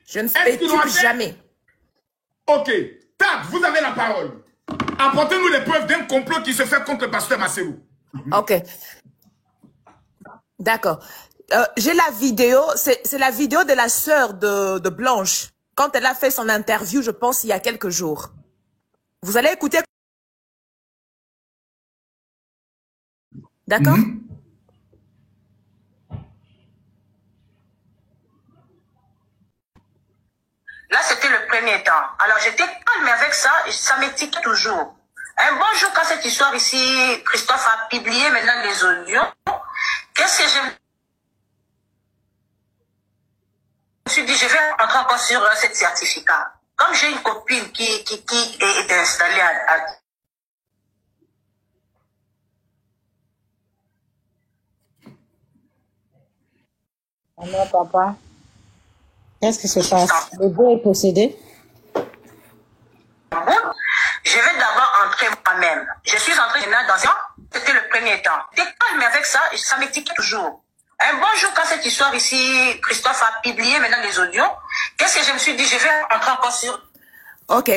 Je ne Est-ce qu'ils l'ont spécule fait? jamais. Ok. Tad, vous avez la parole. Apportez-nous les preuves d'un complot qui se fait contre le pasteur Massérou. Ok. D'accord. J'ai la vidéo, c'est la vidéo de la sœur de Blanche, quand elle a fait son interview, je pense, il y a quelques jours. Vous allez écouter. D'accord? Là, c'était le premier temps. Alors, j'étais calme avec ça, et ça m'étique toujours. Un bon jour, quand cette histoire ici, Christophe a publié maintenant les audios, qu'est-ce que je me suis dit, je vais entrer encore sur ce certificat. Comme j'ai une copine qui est installée à Alors, papa, qu'est-ce qui se passe? Le beau est possédé? Je vais d'abord entrer moi-même. Je suis entrée maintenant dans ça. C'était le premier temps. J'étais calme avec ça, et ça m'étique toujours. Un bon jour, quand cette histoire ici, Christophe a publié maintenant les audios, qu'est-ce que je me suis dit, je vais entrer encore sur... Ok.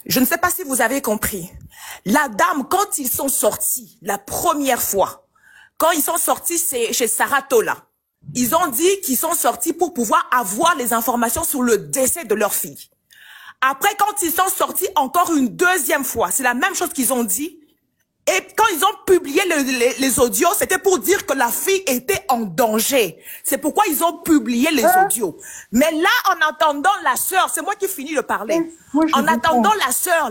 Je ne sais pas si vous avez compris. La dame, quand ils sont sortis, la première fois, quand ils sont sortis chez Sarah Tola, ils ont dit qu'ils sont sortis pour pouvoir avoir les informations sur le décès de leur fille. Après, quand ils sont sortis encore une deuxième fois, c'est la même chose qu'ils ont dit. Et quand ils ont publié les audios, c'était pour dire que la fille était en danger. C'est pourquoi ils ont publié les audios. Mais là, en attendant la sœur, c'est moi qui finis de parler. En attendant la sœur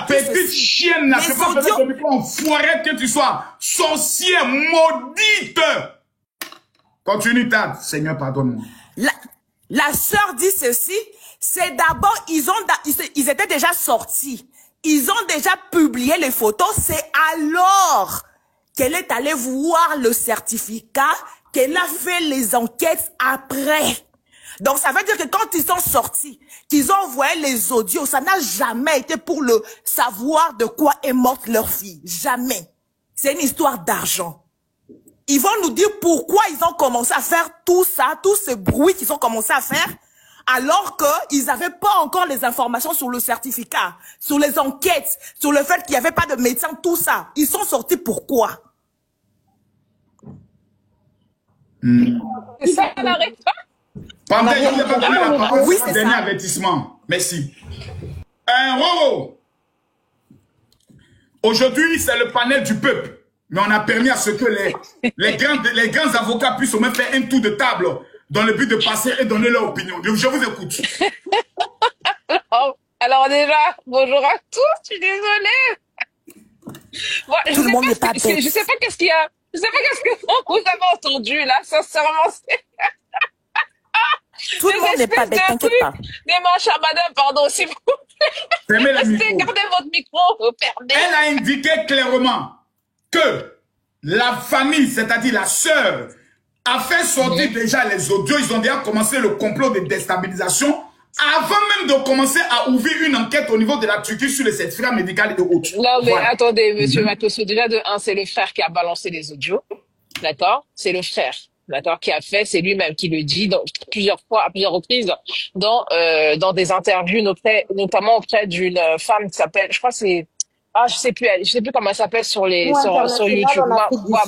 petite chienne, là, c'est pas audios... que tu enfoiré que tu sois sorcière maudite. Continue, Tad. Seigneur, pardonne-moi. La sœur dit ceci, c'est d'abord, ils étaient déjà sortis. Ils ont déjà publié les photos. C'est alors qu'elle est allée voir le certificat, qu'elle a fait les enquêtes après. Donc, ça veut dire que quand ils sont sortis, qu'ils ont envoyé les audios, ça n'a jamais été pour le savoir de quoi est morte leur fille. Jamais. C'est une histoire d'argent. Ils vont nous dire pourquoi ils ont commencé à faire tout ça, tout ce bruit qu'ils ont commencé à faire, alors qu'ils n'avaient pas encore les informations sur le certificat, sur les enquêtes, sur le fait qu'il n'y avait pas de médecin, tout ça. Ils sont sortis pourquoi? Ça n'arrête pas. Pendant que je vous ai pas donné la parole, oui, c'est un dernier avertissement. Merci. Roro. Aujourd'hui, c'est le panel du peuple. Mais on a permis à ce que les grands avocats puissent au moins faire un tour de table dans le but de passer et donner leur opinion. Je vous écoute. Alors déjà, bonjour à tous, je suis désolée. Bon, Tout le monde n'est pas bête. Je sais pas qu'est-ce qu'il y a. Je sais pas qu'est-ce que vous avez entendu là, sincèrement. Tout le monde n'est pas bête, t'inquiète pas. Dimanche à madame, pardon, s'il vous plaît. Gardez votre micro, perdez. Elle a indiqué clairement que la famille, c'est-à-dire la sœur, a fait sortir déjà les audios. Ils ont déjà commencé le complot de déstabilisation avant même de commencer à ouvrir une enquête au niveau de la Turquie sur les certificats médicaux et autres. Non, mais voilà. Attendez, monsieur Matosso, déjà de un, c'est le frère qui a balancé les audios. D'accord? C'est le frère. D'accord, qui a fait, c'est lui-même qui le dit plusieurs fois, à plusieurs reprises, dans des interviews, notamment auprès d'une femme qui s'appelle, je crois que c'est, je sais plus comment elle s'appelle sur YouTube.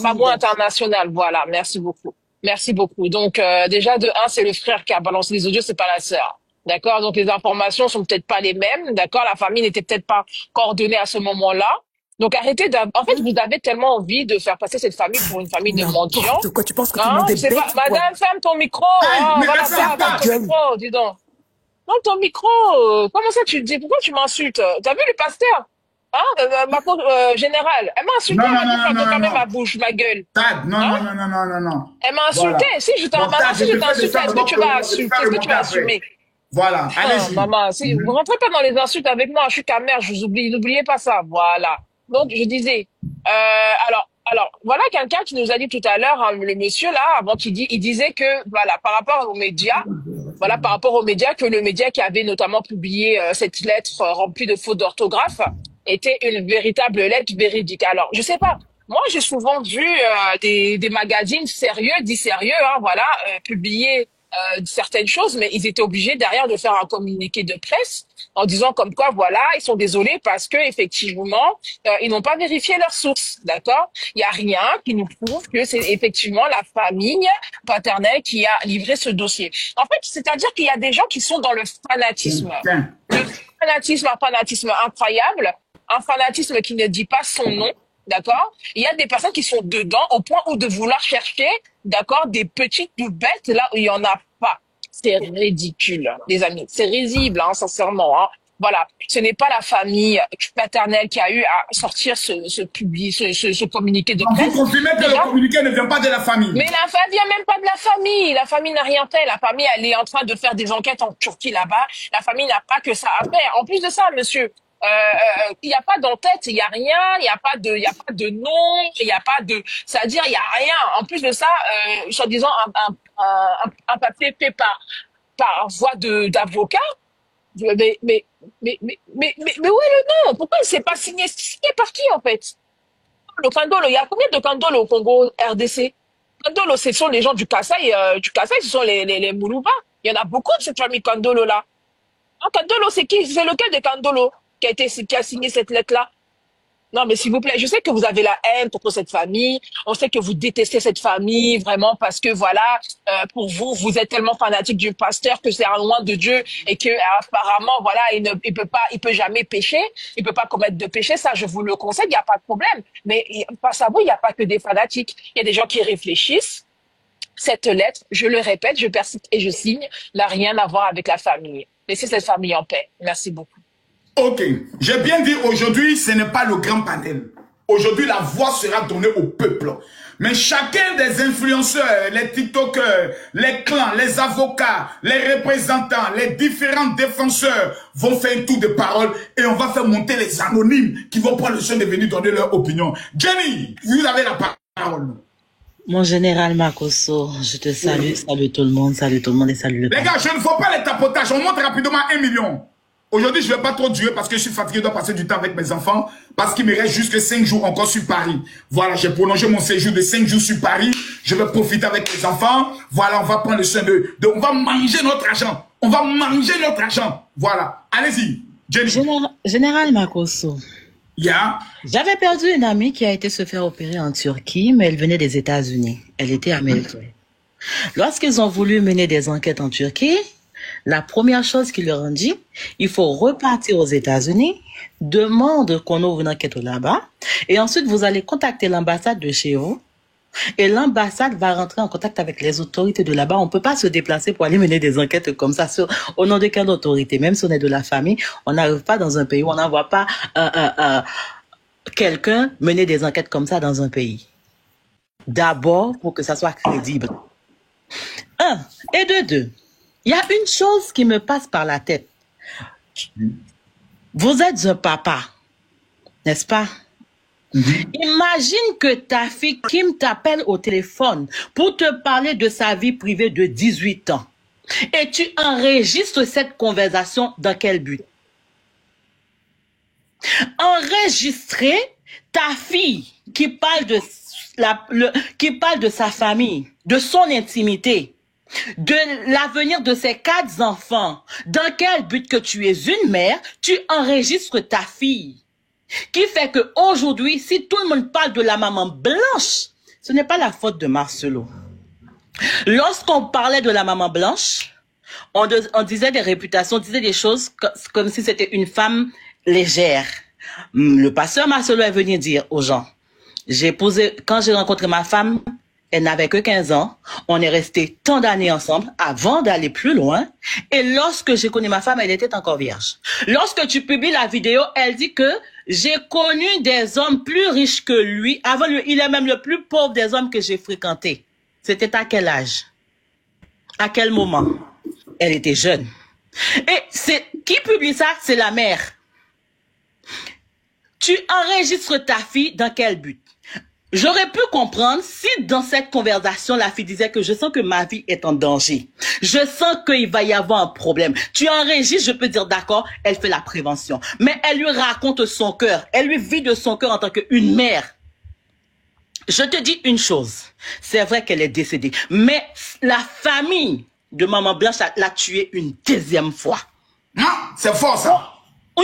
Mamou International, voilà, merci beaucoup. Merci beaucoup. Donc, déjà, de un, c'est le frère qui a balancé les audios, c'est pas la sœur. D'accord? Donc, les informations sont peut-être pas les mêmes. D'accord? La famille n'était peut-être pas coordonnée à ce moment-là. Donc, arrêtez en fait, vous avez tellement envie de faire passer cette famille pour une famille de mendiants. Quoi, tu penses que tout le monde est bête, Madame, ferme ton micro. Ferme ton micro, dis donc. Non, ton micro. Comment ça tu dis? Pourquoi tu m'insultes? T'as vu le pasteur? Ma générale. Elle m'a insulté, elle m'a dit, ferme ma bouche, ma gueule. Non. Elle m'a insulté. Voilà. Si je t'insulte, est-ce que tu vas assumer? Est-ce que tu vas assumer? Voilà, allez-y. Maman, si vous rentrez pas dans les insultes avec moi, je suis ta mère, je vous oublie. N'oubliez pas ça. Voilà. Donc, je disais, alors, voilà quelqu'un qui nous a dit tout à l'heure, hein, le monsieur là, avant il disait que, voilà, par rapport aux médias, que le média qui avait notamment publié cette lettre remplie de fautes d'orthographe était une véritable lettre véridique. Alors, je sais pas. Moi, j'ai souvent vu des magazines sérieux, dits sérieux, hein, voilà, publier certaines choses, mais ils étaient obligés derrière de faire un communiqué de presse en disant comme quoi, voilà, ils sont désolés parce que effectivement, ils n'ont pas vérifié leurs sources, d'accord? Il y a rien qui nous prouve que c'est effectivement la famille paternelle qui a livré ce dossier. En fait, c'est-à-dire qu'il y a des gens qui sont dans le fanatisme. Le fanatisme, un fanatisme incroyable, un fanatisme qui ne dit pas son nom, d'accord? Il y a des personnes qui sont dedans au point où de vouloir chercher, d'accord, des petites bêtes là où il y en a pas. C'est ridicule, les amis. C'est risible, hein, sincèrement, hein. Voilà. Ce n'est pas la famille paternelle qui a eu à sortir ce communiqué de presse. Vous confirmez que le communiqué ne vient pas de la famille. Mais la famille vient même pas de la famille. La famille n'a rien fait. La famille, elle est en train de faire des enquêtes en Turquie là-bas. La famille n'a pas que ça à faire. En plus de ça, monsieur, il n'y a pas d'entête, il n'y a rien, il n'y a pas de nom, il n'y a pas de, c'est-à-dire il n'y a rien. En plus de ça, soi-disant un papier fait par voie d'avocat. Mais où est le nom? Pourquoi il s'est pas signé? Signé par qui, en fait? Le Kandolo, il y a combien de Kandolo au Congo RDC? Kandolo, ce sont les gens du Kasaï, ce sont les Moulouba. Il y en a beaucoup de cette famille Kandolo-là. Ah, Kandolo, c'est qui? C'est lequel des Kandolo qui a signé cette lettre-là? Non, mais s'il vous plaît, je sais que vous avez la haine contre cette famille. On sait que vous détestez cette famille vraiment parce que voilà, pour vous, vous êtes tellement fanatique du pasteur que c'est un loin de Dieu et que apparemment voilà, il peut jamais pécher, il peut pas commettre de péché. Ça, je vous le conseille, il y a pas de problème. Mais face à vous, il n'y a pas que des fanatiques. Il y a des gens qui réfléchissent. Cette lettre, je le répète, je persiste et je signe, n'a rien à voir avec la famille. Laissez cette famille en paix. Merci beaucoup. Ok, j'ai bien dit aujourd'hui, ce n'est pas le grand panel. Aujourd'hui, la voix sera donnée au peuple. Mais chacun des influenceurs, les TikTokers, les clans, les avocats, les représentants, les différents défenseurs vont faire un tour de parole et on va faire monter les anonymes qui vont prendre le soin de venir donner leur opinion. Jenny, vous avez la parole. Mon général Makosso, je te salue, salut tout le monde et salut le Les gars, je ne fais pas les tapotages, on monte rapidement 1 million. Aujourd'hui, je ne vais pas trop durer parce que je suis fatigué, je dois passer du temps avec mes enfants, parce qu'il me reste juste 5 jours encore sur Paris. Voilà, j'ai prolongé mon séjour de 5 jours sur Paris. Je vais profiter avec les enfants. Voilà, on va prendre le soin on va manger notre argent. On va manger notre argent. Voilà, allez-y. Général Makosso. Yeah. J'avais perdu une amie qui a été se faire opérer en Turquie, mais elle venait des États-Unis. Elle était américaine. Lorsqu'ils ont voulu mener des enquêtes en Turquie, la première chose qu'ils leur ont dit, il faut repartir aux États-Unis, demande qu'on ouvre une enquête là-bas, et ensuite vous allez contacter l'ambassade de chez vous, et l'ambassade va rentrer en contact avec les autorités de là-bas. On ne peut pas se déplacer pour aller mener des enquêtes comme ça au nom de quelle autorité. Même si on est de la famille, on n'arrive pas dans un pays où on n'envoie pas quelqu'un mener des enquêtes comme ça dans un pays. D'abord, pour que ça soit crédible. 1. Et de 2. Il y a une chose qui me passe par la tête. Vous êtes un papa, n'est-ce pas? Imagine que ta fille Kim t'appelle au téléphone pour te parler de sa vie privée de 18 ans. Et tu enregistres cette conversation dans quel but? Enregistrer ta fille qui parle de sa famille, de son intimité, de l'avenir de ses 4 enfants. Dans quel but que tu es une mère, tu enregistres ta fille. Qui fait que aujourd'hui, si tout le monde parle de la maman blanche, ce n'est pas la faute de Marcelo. Lorsqu'on parlait de la maman blanche, on disait des réputations, on disait des choses comme si c'était une femme légère. Le pasteur Marcelo est venu dire aux gens, quand j'ai rencontré ma femme, elle n'avait que 15 ans. On est resté tant d'années ensemble avant d'aller plus loin. Et lorsque j'ai connu ma femme, elle était encore vierge. Lorsque tu publies la vidéo, elle dit que j'ai connu des hommes plus riches que lui. Avant lui, il est même le plus pauvre des hommes que j'ai fréquentés. C'était à quel âge? À quel moment? Elle était jeune. Et qui publie ça? C'est la mère. Tu enregistres ta fille dans quel but? J'aurais pu comprendre si dans cette conversation, la fille disait que je sens que ma vie est en danger. Je sens qu'il va y avoir un problème. Tu enregistres, je peux dire d'accord, elle fait la prévention. Mais elle lui raconte son cœur. Elle lui vit de son cœur en tant qu'une mère. Je te dis une chose. C'est vrai qu'elle est décédée. Mais la famille de Maman Blanche l'a tué une deuxième fois. Non, c'est fort ça.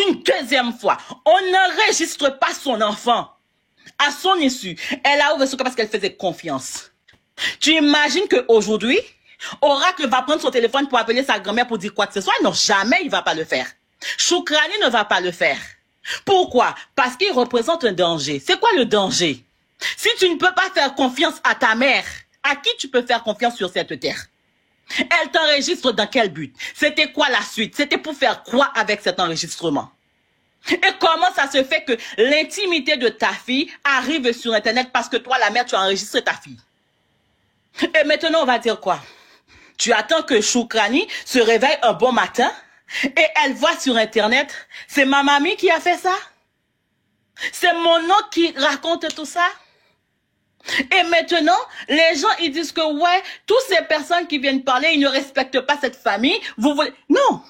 Une deuxième fois. On n'enregistre pas son enfant. À son issue, elle a ouvert son cœur parce qu'elle faisait confiance. Tu imagines qu'aujourd'hui, Oracle va prendre son téléphone pour appeler sa grand-mère pour dire quoi que ce soit? Non, jamais il va pas le faire. Choukrani ne va pas le faire. Pourquoi? Parce qu'il représente un danger. C'est quoi le danger? Si tu ne peux pas faire confiance à ta mère, à qui tu peux faire confiance sur cette terre? Elle t'enregistre dans quel but? C'était quoi la suite? C'était pour faire quoi avec cet enregistrement? Et comment ça se fait que l'intimité de ta fille arrive sur Internet parce que toi, la mère, tu as enregistré ta fille? Et maintenant, on va dire quoi? Tu attends que Choukrani se réveille un bon matin et elle voit sur Internet, c'est ma mamie qui a fait ça? C'est mon oncle qui raconte tout ça? Et maintenant, les gens, ils disent que ouais, toutes ces personnes qui viennent parler, ils ne respectent pas cette famille. Vous voulez... Non.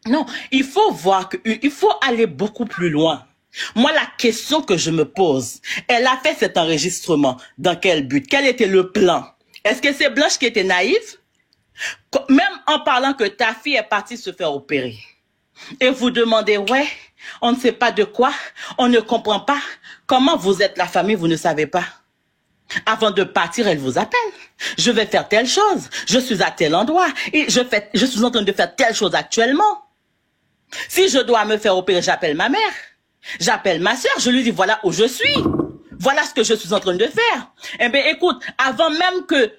Non, il faut voir il faut aller beaucoup plus loin. Moi, la question que je me pose, elle a fait cet enregistrement. Dans quel but? Quel était le plan? Est-ce que c'est Blanche qui était naïve? Même en parlant que ta fille est partie se faire opérer. Et vous demandez, ouais, on ne sait pas de quoi, on ne comprend pas. Comment vous êtes la famille, vous ne savez pas. Avant de partir, elle vous appelle. Je vais faire telle chose. Je suis à tel endroit. Et je suis en train de faire telle chose actuellement. Si je dois me faire opérer, j'appelle ma mère. J'appelle ma soeur. Je lui dis, voilà où je suis. Voilà ce que je suis en train de faire. Eh bien, écoute, avant même que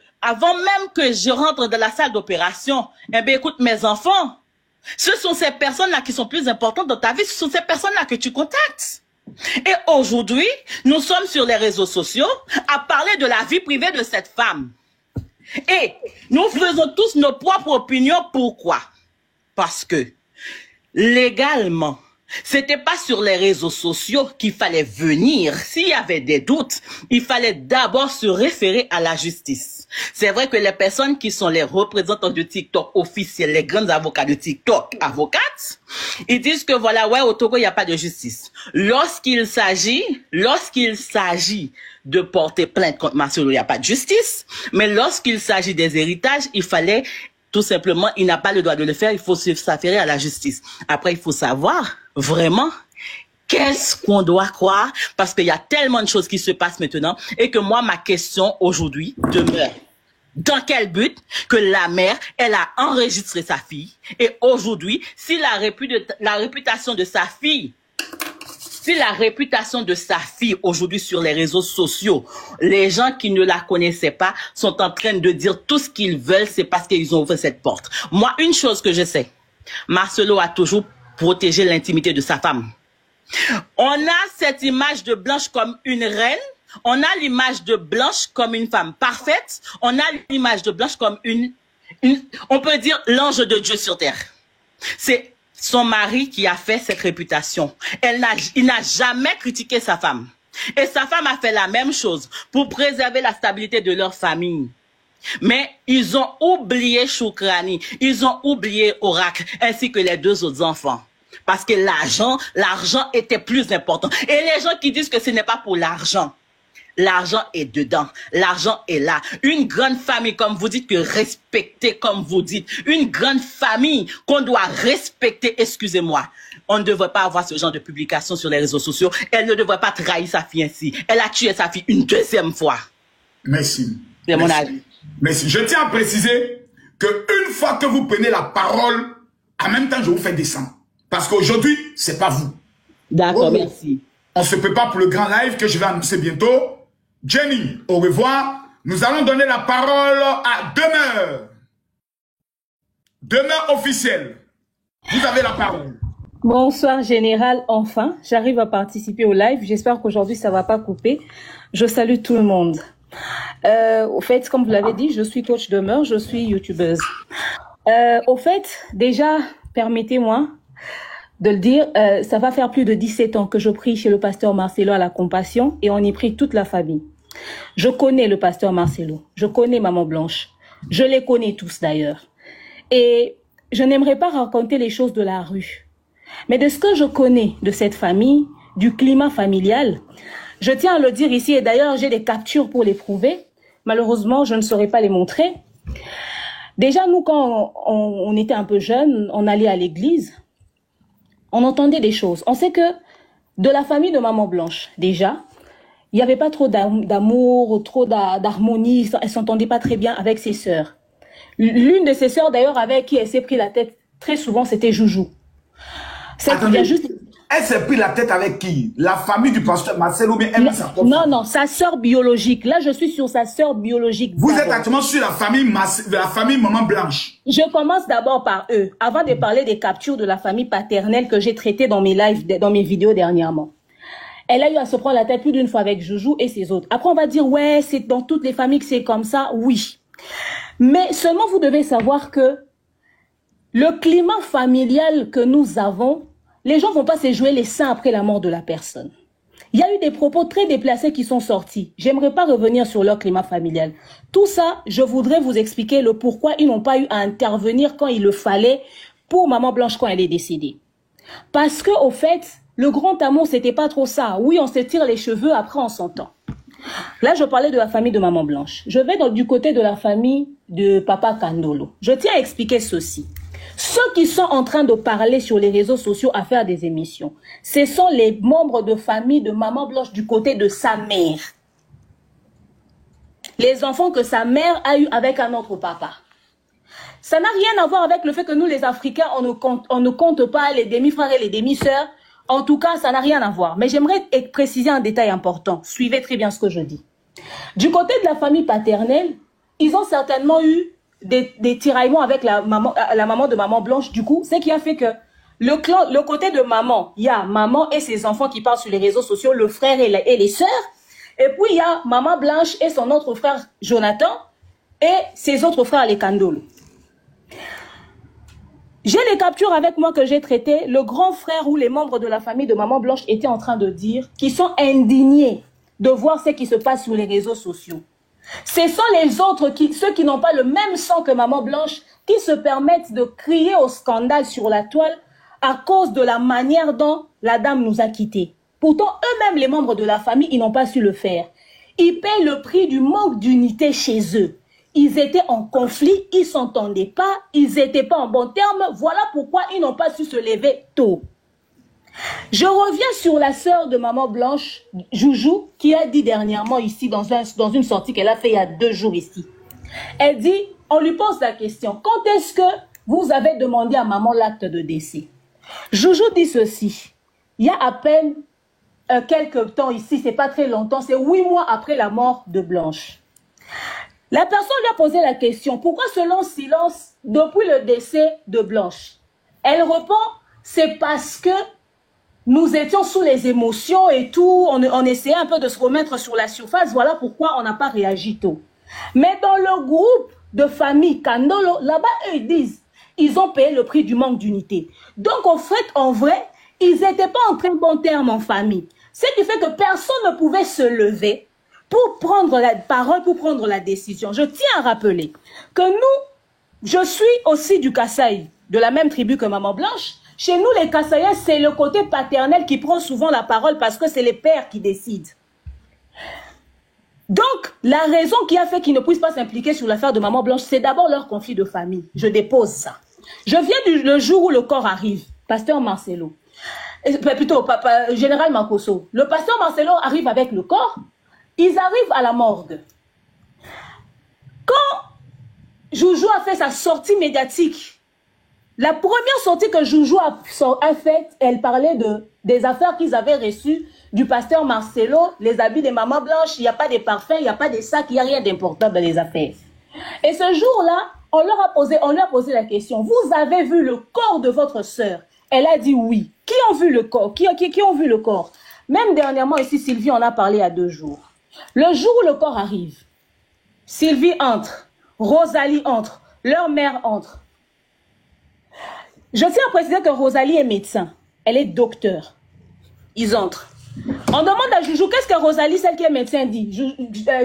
je rentre dans la salle d'opération, eh bien, écoute, mes enfants, ce sont ces personnes-là qui sont plus importantes dans ta vie. Ce sont ces personnes-là que tu contactes. Et aujourd'hui, nous sommes sur les réseaux sociaux à parler de la vie privée de cette femme. Et nous faisons tous nos propres opinions. Pourquoi? Parce que légalement, c'était pas sur les réseaux sociaux qu'il fallait venir. S'il y avait des doutes, il fallait d'abord se référer à la justice. C'est vrai que les personnes qui sont les représentants de TikTok officiels, les grands avocats de TikTok, avocates, ils disent que voilà, ouais, au Togo, il n'y a pas de justice. Lorsqu'il s'agit de porter plainte contre Marcelo, il n'y a pas de justice. Mais lorsqu'il s'agit des héritages, il fallait tout simplement, il n'a pas le droit de le faire, il faut s'affairer à la justice. Après, il faut savoir vraiment qu'est-ce qu'on doit croire, parce qu'il y a tellement de choses qui se passent maintenant, et que moi, ma question aujourd'hui demeure. Dans quel but que la mère, elle a enregistré sa fille, et aujourd'hui, si la réputation de sa fille aujourd'hui sur les réseaux sociaux, les gens qui ne la connaissaient pas sont en train de dire tout ce qu'ils veulent, c'est parce qu'ils ont ouvert cette porte. Moi, une chose que je sais, Marcelo a toujours protégé l'intimité de sa femme. On a cette image de Blanche comme une reine, on a l'image de Blanche comme une femme parfaite, on a l'image de Blanche comme on peut dire l'ange de Dieu sur terre. C'est son mari qui a fait cette réputation. Il n'a jamais critiqué sa femme. Et sa femme a fait la même chose pour préserver la stabilité de leur famille. Mais ils ont oublié Choukrani, ils ont oublié Oracle, ainsi que les deux autres enfants. Parce que l'argent était plus important. Et les gens qui disent que ce n'est pas pour l'argent, l'argent est dedans, l'argent est là. Une grande famille, comme vous dites, que respecter, comme vous dites, une grande famille qu'on doit respecter, excusez-moi. On ne devrait pas avoir ce genre de publication sur les réseaux sociaux. Elle ne devrait pas trahir sa fille ainsi. Elle a tué sa fille une deuxième fois. Merci. C'est mon avis. Merci. Je tiens à préciser qu'une fois que vous prenez la parole, en même temps, je vous fais descendre. Parce qu'aujourd'hui, c'est pas vous. D'accord, merci. On se prépare pour le grand live que je vais annoncer bientôt. Jenny, au revoir. Nous allons donner la parole à Demeure. Demeure officielle. Vous avez la parole. Bonsoir Général, enfin, j'arrive à participer au live. J'espère qu'aujourd'hui ça va pas couper. Je salue tout le monde. Au fait, comme vous l'avez dit, je suis coach Demeure, je suis youtubeuse. Au fait, déjà, permettez-moi de le dire, ça va faire plus de 17 ans que je prie chez le pasteur Marcelo à la Compassion et on y prie toute la famille. Je connais le pasteur Marcelo, je connais Maman Blanche, je les connais tous d'ailleurs. Et je n'aimerais pas raconter les choses de la rue, mais de ce que je connais de cette famille, du climat familial, je tiens à le dire ici et d'ailleurs j'ai des captures pour les prouver. Malheureusement, je ne saurais pas les montrer. Déjà, nous, quand on était un peu jeunes, on allait à l'église, on entendait des choses. On sait que de la famille de Maman Blanche, déjà, il n'y avait pas trop d'amour, trop d'harmonie, elle s'entendait pas très bien avec ses sœurs. L'une de ses sœurs, d'ailleurs, avec qui elle s'est pris la tête très souvent, c'était Joujou. Elle s'est pris la tête avec qui? La famille du pasteur Marcel ou bien elle sa propre? Non, non, sa sœur biologique. Là, je suis sur sa sœur biologique. Vous êtes actuellement sur la famille Maman Blanche. Je commence d'abord par eux, avant de parler des captures de la famille paternelle que j'ai traitées dans mes lives, dans mes vidéos dernièrement. Elle a eu à se prendre la tête plus d'une fois avec Joujou et ses autres. Après, on va dire, ouais, c'est dans toutes les familles que c'est comme ça. Oui. Mais seulement, vous devez savoir que le climat familial que nous avons, les gens vont pas se jouer les seins après la mort de la personne. Il y a eu des propos très déplacés qui sont sortis. J'aimerais pas revenir sur leur climat familial. Tout ça, je voudrais vous expliquer le pourquoi ils n'ont pas eu à intervenir quand il le fallait pour Maman Blanche quand elle est décédée. Parce que, au fait, le grand amour, c'était pas trop ça. Oui, on se tire les cheveux, après on s'entend. Là, je parlais de la famille de Maman Blanche. Je vais du côté de la famille de Papa Kandolo. Je tiens à expliquer ceci. Ceux qui sont en train de parler sur les réseaux sociaux à faire des émissions, ce sont les membres de famille de Maman Blanche du côté de sa mère. Les enfants que sa mère a eu avec un autre papa. Ça n'a rien à voir avec le fait que nous, les Africains, on ne compte pas les demi-frères et les demi-sœurs. En tout cas, ça n'a rien à voir. Mais j'aimerais préciser un détail important. Suivez très bien ce que je dis. Du côté de la famille paternelle, ils ont certainement eu des tiraillements avec la maman de Maman Blanche. Du coup, ce qui a fait que le côté de maman, il y a maman et ses enfants qui parlent sur les réseaux sociaux, le frère et les sœurs. Et puis, il y a Maman Blanche et son autre frère Jonathan et ses autres frères les Kandolo. J'ai les captures avec moi que j'ai traitées. Le grand frère ou les membres de la famille de Maman Blanche étaient en train de dire qu'ils sont indignés de voir ce qui se passe sur les réseaux sociaux. Ce sont les autres, ceux qui n'ont pas le même sang que Maman Blanche, qui se permettent de crier au scandale sur la toile à cause de la manière dont la dame nous a quittés. Pourtant, eux-mêmes, les membres de la famille, ils n'ont pas su le faire. Ils paient le prix du manque d'unité chez eux. Ils étaient en conflit, ils ne s'entendaient pas, ils n'étaient pas en bon terme. Voilà pourquoi ils n'ont pas su se lever tôt. Je reviens sur la sœur de Maman Blanche, Joujou, qui a dit dernièrement ici, dans une sortie qu'elle a fait il y a 2 jours ici. Elle dit, on lui pose la question, quand est-ce que vous avez demandé à maman l'acte de décès? Joujou dit ceci, il y a à peine quelques temps ici, c'est pas très longtemps, c'est 8 mois après la mort de Blanche. La personne lui a posé la question, pourquoi ce long silence depuis le décès de Blanche? Elle répond, c'est parce que nous étions sous les émotions et tout, on essayait un peu de se remettre sur la surface, voilà pourquoi on n'a pas réagi tôt. Mais dans le groupe de famille Kandolo, là-bas, eux, ils disent, ils ont payé le prix du manque d'unité. Donc, en fait, en vrai, ils n'étaient pas en très bon terme en famille. Ce qui fait que personne ne pouvait se lever pour prendre la parole, pour prendre la décision. Je tiens à rappeler que nous, je suis aussi du Kasaï, de la même tribu que Maman Blanche. Chez nous, les Kasaïens, c'est le côté paternel qui prend souvent la parole parce que c'est les pères qui décident. Donc, la raison qui a fait qu'ils ne puissent pas s'impliquer sur l'affaire de Maman Blanche, c'est d'abord leur conflit de famille. Je dépose ça. Je viens le jour où le corps arrive, pasteur Marcelo, plutôt général Mancoso. Le pasteur Marcelo arrive avec le corps, ils arrivent à la morgue. Quand Joujou a fait sa sortie médiatique, la première sortie que Joujou a faite, elle parlait des affaires qu'ils avaient reçues du pasteur Marcelo, les habits des Maman Blanche, il n'y a pas de parfums, il n'y a pas de sacs, il n'y a rien d'important dans les affaires. Et ce jour-là, on lui a posé la question, vous avez vu le corps de votre sœur? Elle a dit oui. Qui ont vu le corps? Qui ont vu le corps? Même dernièrement, ici, Sylvie en a parlé il y a 2 jours. Le jour où le corps arrive, Sylvie entre, Rosalie entre, leur mère entre. Je tiens à préciser que Rosalie est médecin. Elle est docteur. Ils entrent. On demande à Joujou, qu'est-ce que Rosalie, celle qui est médecin, dit?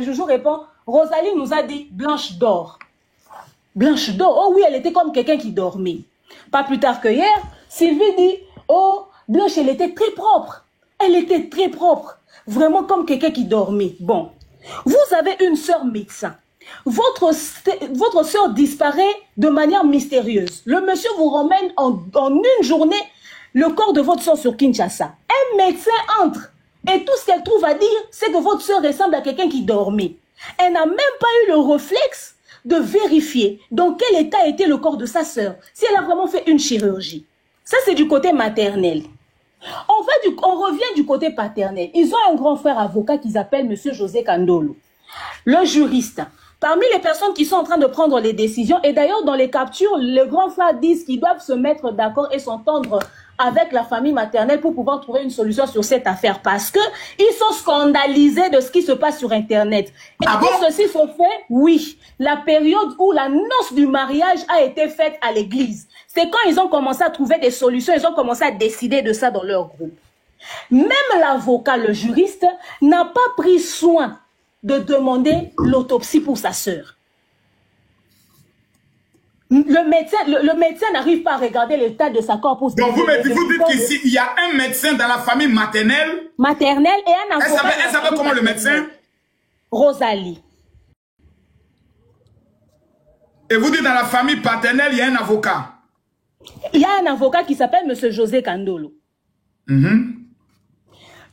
Joujou répond, Rosalie nous a dit, Blanche dort. Blanche dort? Oh oui, elle était comme quelqu'un qui dormait. Pas plus tard que hier, Sylvie dit, oh, Blanche, elle était très propre. Elle était très propre. Vraiment comme quelqu'un qui dormait. Bon, vous avez une sœur médecin. Votre sœur disparaît de manière mystérieuse. Le monsieur vous ramène en une journée le corps de votre sœur sur Kinshasa. Un médecin entre et tout ce qu'elle trouve à dire, c'est que votre sœur ressemble à quelqu'un qui dormait. Elle n'a même pas eu le réflexe de vérifier dans quel état était le corps de sa sœur, si elle a vraiment fait une chirurgie. Ça, c'est du côté maternel. On revient du côté paternel. Ils ont un grand frère avocat qu'ils appellent M. José Kandolo, le juriste. Parmi les personnes qui sont en train de prendre les décisions, et d'ailleurs dans les captures, le grand frère dit qu'ils doivent se mettre d'accord et s'entendre avec la famille maternelle pour pouvoir trouver une solution sur cette affaire, parce que ils sont scandalisés de ce qui se passe sur Internet. Et tout ceci se fait, oui, la période où la noce du mariage a été faite à l'église. C'est quand ils ont commencé à trouver des solutions, ils ont commencé à décider de ça dans leur groupe. Même l'avocat, le juriste, n'a pas pris soin de demander l'autopsie pour sa sœur. Le médecin n'arrive pas à regarder l'état de sa corps pour se... Donc vous dites qu'ici, il y a un médecin dans la famille maternelle. Maternelle et un avocat. Elle s'appelle comment le médecin? Rosalie. Et vous dites dans la famille paternelle, il y a un avocat. Il y a un avocat qui s'appelle M. José Kandolo.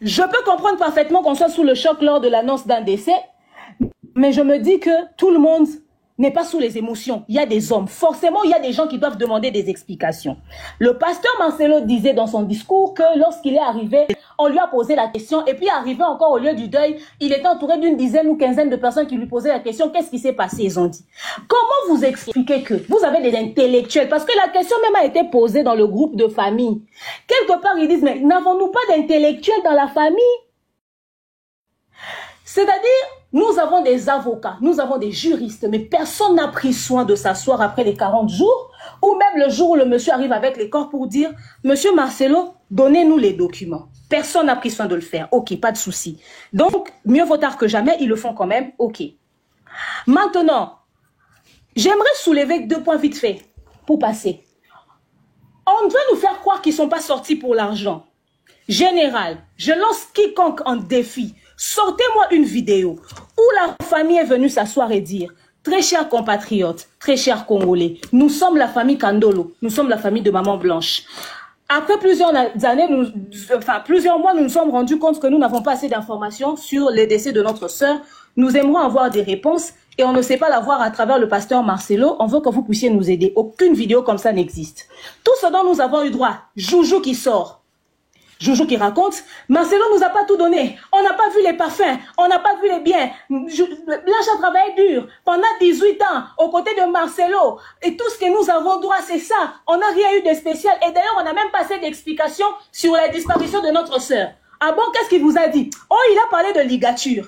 Je peux comprendre parfaitement qu'on soit sous le choc lors de l'annonce d'un décès, mais je me dis que tout le monde n'est pas sous les émotions. Il y a des hommes. Forcément, il y a des gens qui doivent demander des explications. Le pasteur Marcelo disait dans son discours que lorsqu'il est arrivé, on lui a posé la question, et puis arrivé encore au lieu du deuil, il était entouré d'une dizaine ou quinzaine de personnes qui lui posaient la question, qu'est-ce qui s'est passé? Ils ont dit. Comment vous expliquez que vous avez des intellectuels? Parce que la question même a été posée dans le groupe de famille. Quelque part, ils disent, mais n'avons-nous pas d'intellectuels dans la famille? C'est-à-dire, nous avons des avocats, nous avons des juristes, mais personne n'a pris soin de s'asseoir après les 40 jours, ou même le jour où le monsieur arrive avec les corps pour dire, monsieur Marcelo, donnez-nous les documents. Personne n'a pris soin de le faire. Ok, pas de souci. Donc, mieux vaut tard que jamais, ils le font quand même. Ok. Maintenant, j'aimerais soulever 2 points vite fait pour passer. On veut nous faire croire qu'ils ne sont pas sortis pour l'argent. Général, je lance quiconque en défi. Sortez-moi une vidéo où la famille est venue s'asseoir et dire, très chers compatriotes, très chers Congolais, nous sommes la famille Kandolo, nous sommes la famille de Maman Blanche. Après plusieurs années, plusieurs mois, nous nous sommes rendus compte que nous n'avons pas assez d'informations sur les décès de notre sœur. Nous aimerions avoir des réponses et on ne sait pas l'avoir à travers le pasteur Marcelo. On veut que vous puissiez nous aider. Aucune vidéo comme ça n'existe. Tout ce dont nous avons eu droit, Joujou qui sort. Joujou qui raconte, Marcelo nous a pas tout donné. On n'a pas vu les parfums, on n'a pas vu les biens. Blanche a travaillé dur pendant 18 ans aux côtés de Marcelo. Et tout ce que nous avons droit, c'est ça. On n'a rien eu de spécial. Et d'ailleurs, on n'a même pas assez d'explications sur la disparition de notre sœur. Ah bon, qu'est-ce qu'il vous a dit? Oh, il a parlé de ligature.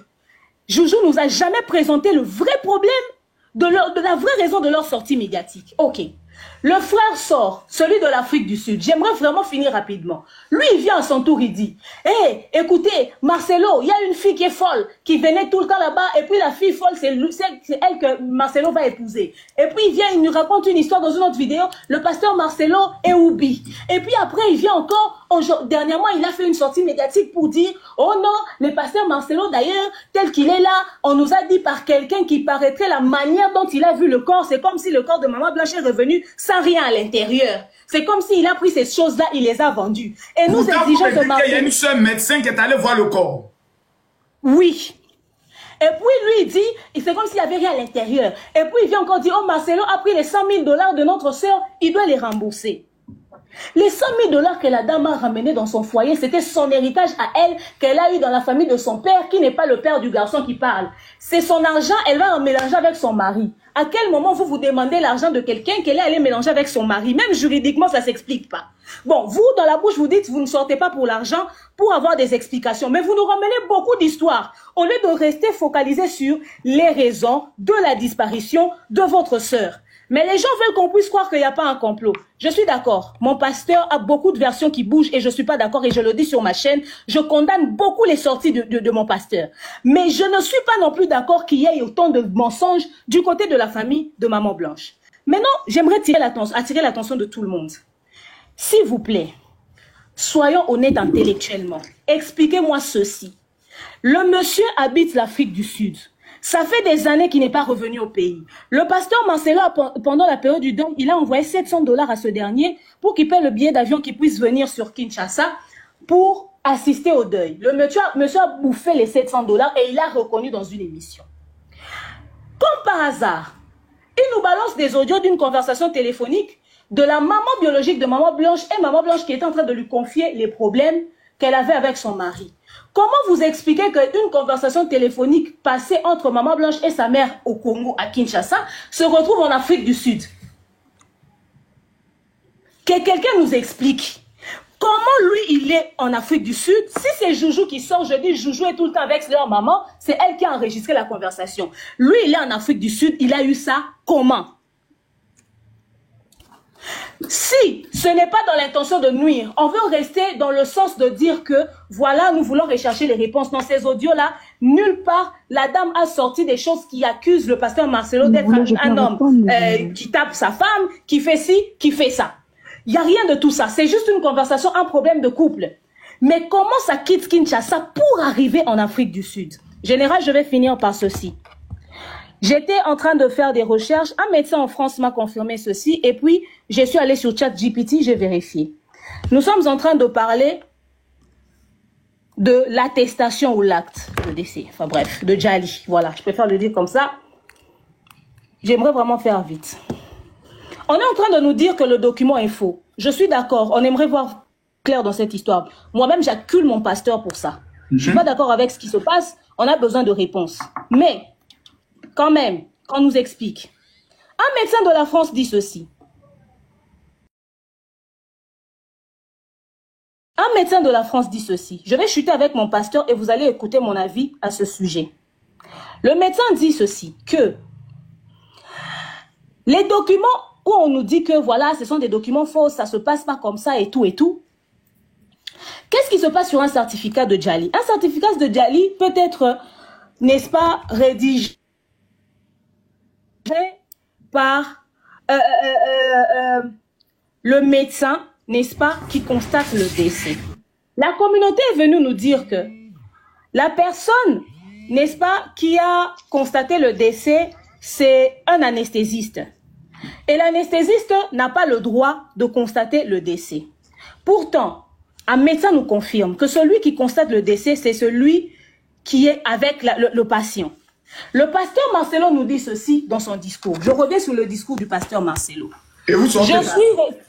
Joujou nous a jamais présenté le vrai problème de la vraie raison de leur sortie médiatique. Ok. Le frère sort, celui de l'Afrique du Sud. J'aimerais vraiment finir rapidement. Lui, il vient à son tour, il dit, hey, écoutez, Marcelo, il y a une fille qui est folle, qui venait tout le temps là-bas, et puis la fille folle, c'est elle que Marcelo va épouser. Et puis il vient, il nous raconte une histoire dans une autre vidéo, le pasteur Marcelo est oubi. Et puis après, il vient encore, dernièrement, il a fait une sortie médiatique pour dire, oh non, le pasteur Marcelo, d'ailleurs, tel qu'il est là, on nous a dit par quelqu'un qui paraîtrait la manière dont il a vu le corps, c'est comme si le corps de Maman Blanche est revenu sans rien à l'intérieur. C'est comme s'il a pris ces choses-là, il les a vendues. Et nous exigeons de Marcelo. Il y a une seule médecin qui est allé voir le corps. Oui. Et puis lui, il dit, c'est comme s'il n'y avait rien à l'intérieur. Et puis il vient encore dire, oh Marcelo a pris les 100 000 $ de notre sœur, il doit les rembourser. Les 100 000 $ que la dame a ramenés dans son foyer, c'était son héritage à elle, qu'elle a eu dans la famille de son père, qui n'est pas le père du garçon qui parle. C'est son argent, elle va en mélanger avec son mari. À quel moment vous demandez l'argent de quelqu'un qu'elle est allée mélanger avec son mari? Même juridiquement, ça s'explique pas. Bon, vous, dans la bouche, vous dites, vous ne sortez pas pour l'argent, pour avoir des explications. Mais vous nous ramenez beaucoup d'histoires. Au lieu de rester focalisé sur les raisons de la disparition de votre sœur. Mais les gens veulent qu'on puisse croire qu'il n'y a pas un complot. Je suis d'accord. Mon pasteur a beaucoup de versions qui bougent et je suis pas d'accord et je le dis sur ma chaîne. Je condamne beaucoup les sorties de mon pasteur. Mais je ne suis pas non plus d'accord qu'il y ait autant de mensonges du côté de la famille de Maman Blanche. Maintenant, j'aimerais attirer l'attention de tout le monde. S'il vous plaît, soyons honnêtes intellectuellement. Expliquez-moi ceci. Le monsieur habite l'Afrique du Sud. Ça fait des années qu'il n'est pas revenu au pays. Le pasteur Marcelo, pendant la période du deuil, il a envoyé $700 à ce dernier pour qu'il paie le billet d'avion qu'il puisse venir sur Kinshasa pour assister au deuil. Le monsieur a bouffé les $700 et il l'a reconnu dans une émission. Comme par hasard, il nous balance des audios d'une conversation téléphonique de la maman biologique de Maman Blanche et Maman Blanche qui était en train de lui confier les problèmes qu'elle avait avec son mari. Comment vous expliquez qu'une conversation téléphonique passée entre Maman Blanche et sa mère au Congo, à Kinshasa, se retrouve en Afrique du Sud? Que quelqu'un nous explique comment lui, il est en Afrique du Sud. Si c'est Joujou qui sort, je dis Joujou est tout le temps avec leur maman, c'est elle qui a enregistré la conversation. Lui, il est en Afrique du Sud, il a eu ça comment? Si ce n'est pas dans l'intention de nuire, on veut rester dans le sens de dire que, voilà, nous voulons rechercher les réponses. Dans ces audios-là, nulle part, la dame a sorti des choses qui accusent le pasteur Marcelo d'être un homme qui tape sa femme, qui fait ci, qui fait ça. Il n'y a rien de tout ça. C'est juste une conversation, un problème de couple. Mais comment ça quitte Kinshasa pour arriver en Afrique du Sud? Général, je vais finir par ceci. J'étais en train de faire des recherches. Un médecin en France m'a confirmé ceci. Et puis, je suis allée sur ChatGPT, j'ai vérifié. Nous sommes en train de parler de l'attestation ou l'acte de décès. Enfin bref, de Djali. Voilà, je préfère le dire comme ça. J'aimerais vraiment faire vite. On est en train de nous dire que le document est faux. Je suis d'accord, on aimerait voir clair dans cette histoire. Moi-même, j'accule mon pasteur pour ça. Je ne suis pas d'accord avec ce qui se passe. On a besoin de réponses. Mais... quand même, qu'on nous explique. Un médecin de la France dit ceci. Un médecin de la France dit ceci. Je vais chuter avec mon pasteur et vous allez écouter mon avis à ce sujet. Le médecin dit ceci, que les documents où on nous dit que voilà, ce sont des documents faux, ça se passe pas comme ça et tout et tout. Qu'est-ce qui se passe sur un certificat de Djali? Un certificat de Djali peut être, n'est-ce pas, rédigé par le médecin, n'est-ce pas, qui constate le décès. La communauté est venue nous dire que la personne, n'est-ce pas, qui a constaté le décès, c'est un anesthésiste. Et l'anesthésiste n'a pas le droit de constater le décès. Pourtant, un médecin nous confirme que celui qui constate le décès, c'est celui qui est avec le patient. Le pasteur Marcelo nous dit ceci dans son discours. Je reviens sur le discours du pasteur Marcelo. Et vous sortez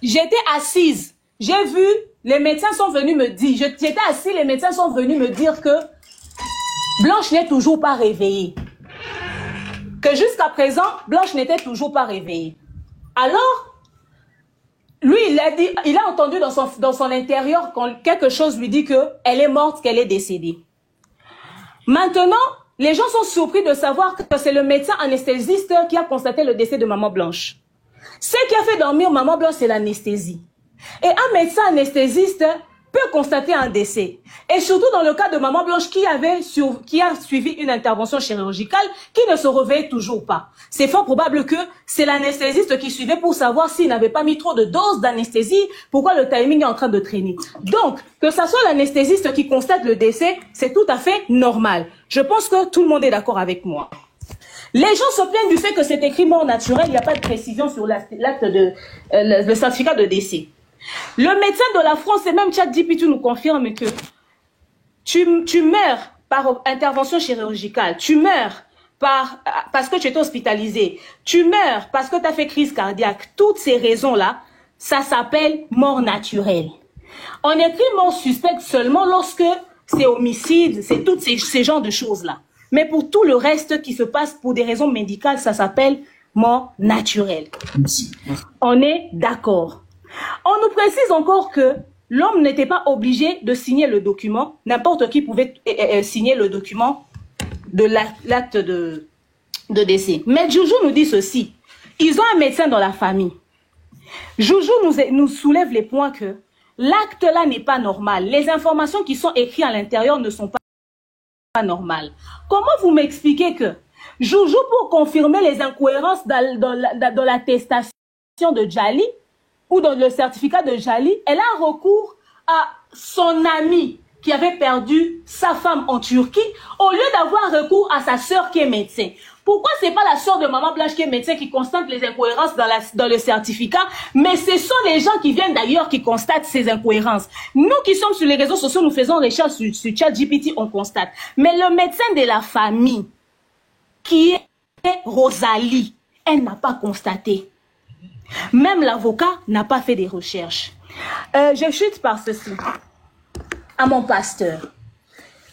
j'étais assise. J'ai vu, les médecins sont venus me dire, j'étais assise, les médecins sont venus me dire que Blanche n'est toujours pas réveillée. Que jusqu'à présent, Blanche n'était toujours pas réveillée. Alors, lui, il a entendu dans son intérieur quand quelque chose lui dit qu'elle est morte, qu'elle est décédée. Maintenant, les gens sont surpris de savoir que c'est le médecin anesthésiste qui a constaté le décès de Maman Blanche. Ce qui a fait dormir Maman Blanche, c'est l'anesthésie. Et un médecin anesthésiste peut constater un décès. Et surtout dans le cas de Maman Blanche qui a suivi une intervention chirurgicale qui ne se réveille toujours pas. C'est fort probable que c'est l'anesthésiste qui suivait pour savoir s'il n'avait pas mis trop de doses d'anesthésie, pourquoi le timing est en train de traîner. Donc, que ça soit l'anesthésiste qui constate le décès, c'est tout à fait normal. Je pense que tout le monde est d'accord avec moi. Les gens se plaignent du fait que c'est écrit mort naturelle, il n'y a pas de précision sur l'acte le certificat de décès. Le médecin de la France et même ChatGPT nous confirme que tu meurs par intervention chirurgicale, tu meurs parce que tu étais hospitalisé, tu meurs parce que tu as fait crise cardiaque. Toutes ces raisons-là, ça s'appelle mort naturelle. On écrit mort suspecte seulement lorsque c'est homicide, c'est tous ces genres de choses-là. Mais pour tout le reste qui se passe pour des raisons médicales, ça s'appelle mort naturelle. On est d'accord. On nous précise encore que l'homme n'était pas obligé de signer le document. N'importe qui pouvait signer le document de l'acte de décès. Mais Joujou nous dit ceci. Ils ont un médecin dans la famille. Joujou nous soulève les points que l'acte là n'est pas normal. Les informations qui sont écrites à l'intérieur ne sont pas normales. Comment vous m'expliquez que Joujou, pour confirmer les incohérences dans l'attestation de Djali, ou dans le certificat de Djali, elle a recours à son ami qui avait perdu sa femme en Turquie, au lieu d'avoir recours à sa sœur qui est médecin. Pourquoi c'est pas la sœur de Maman Blanche qui est médecin qui constate les incohérences dans le certificat, mais ce sont les gens qui viennent d'ailleurs qui constatent ces incohérences. Nous qui sommes sur les réseaux sociaux, nous faisons recherche sur ChatGPT, on constate. Mais le médecin de la famille, qui est Rosalie, elle n'a pas constaté. Même l'avocat n'a pas fait des recherches. Je chute par ceci. À mon pasteur,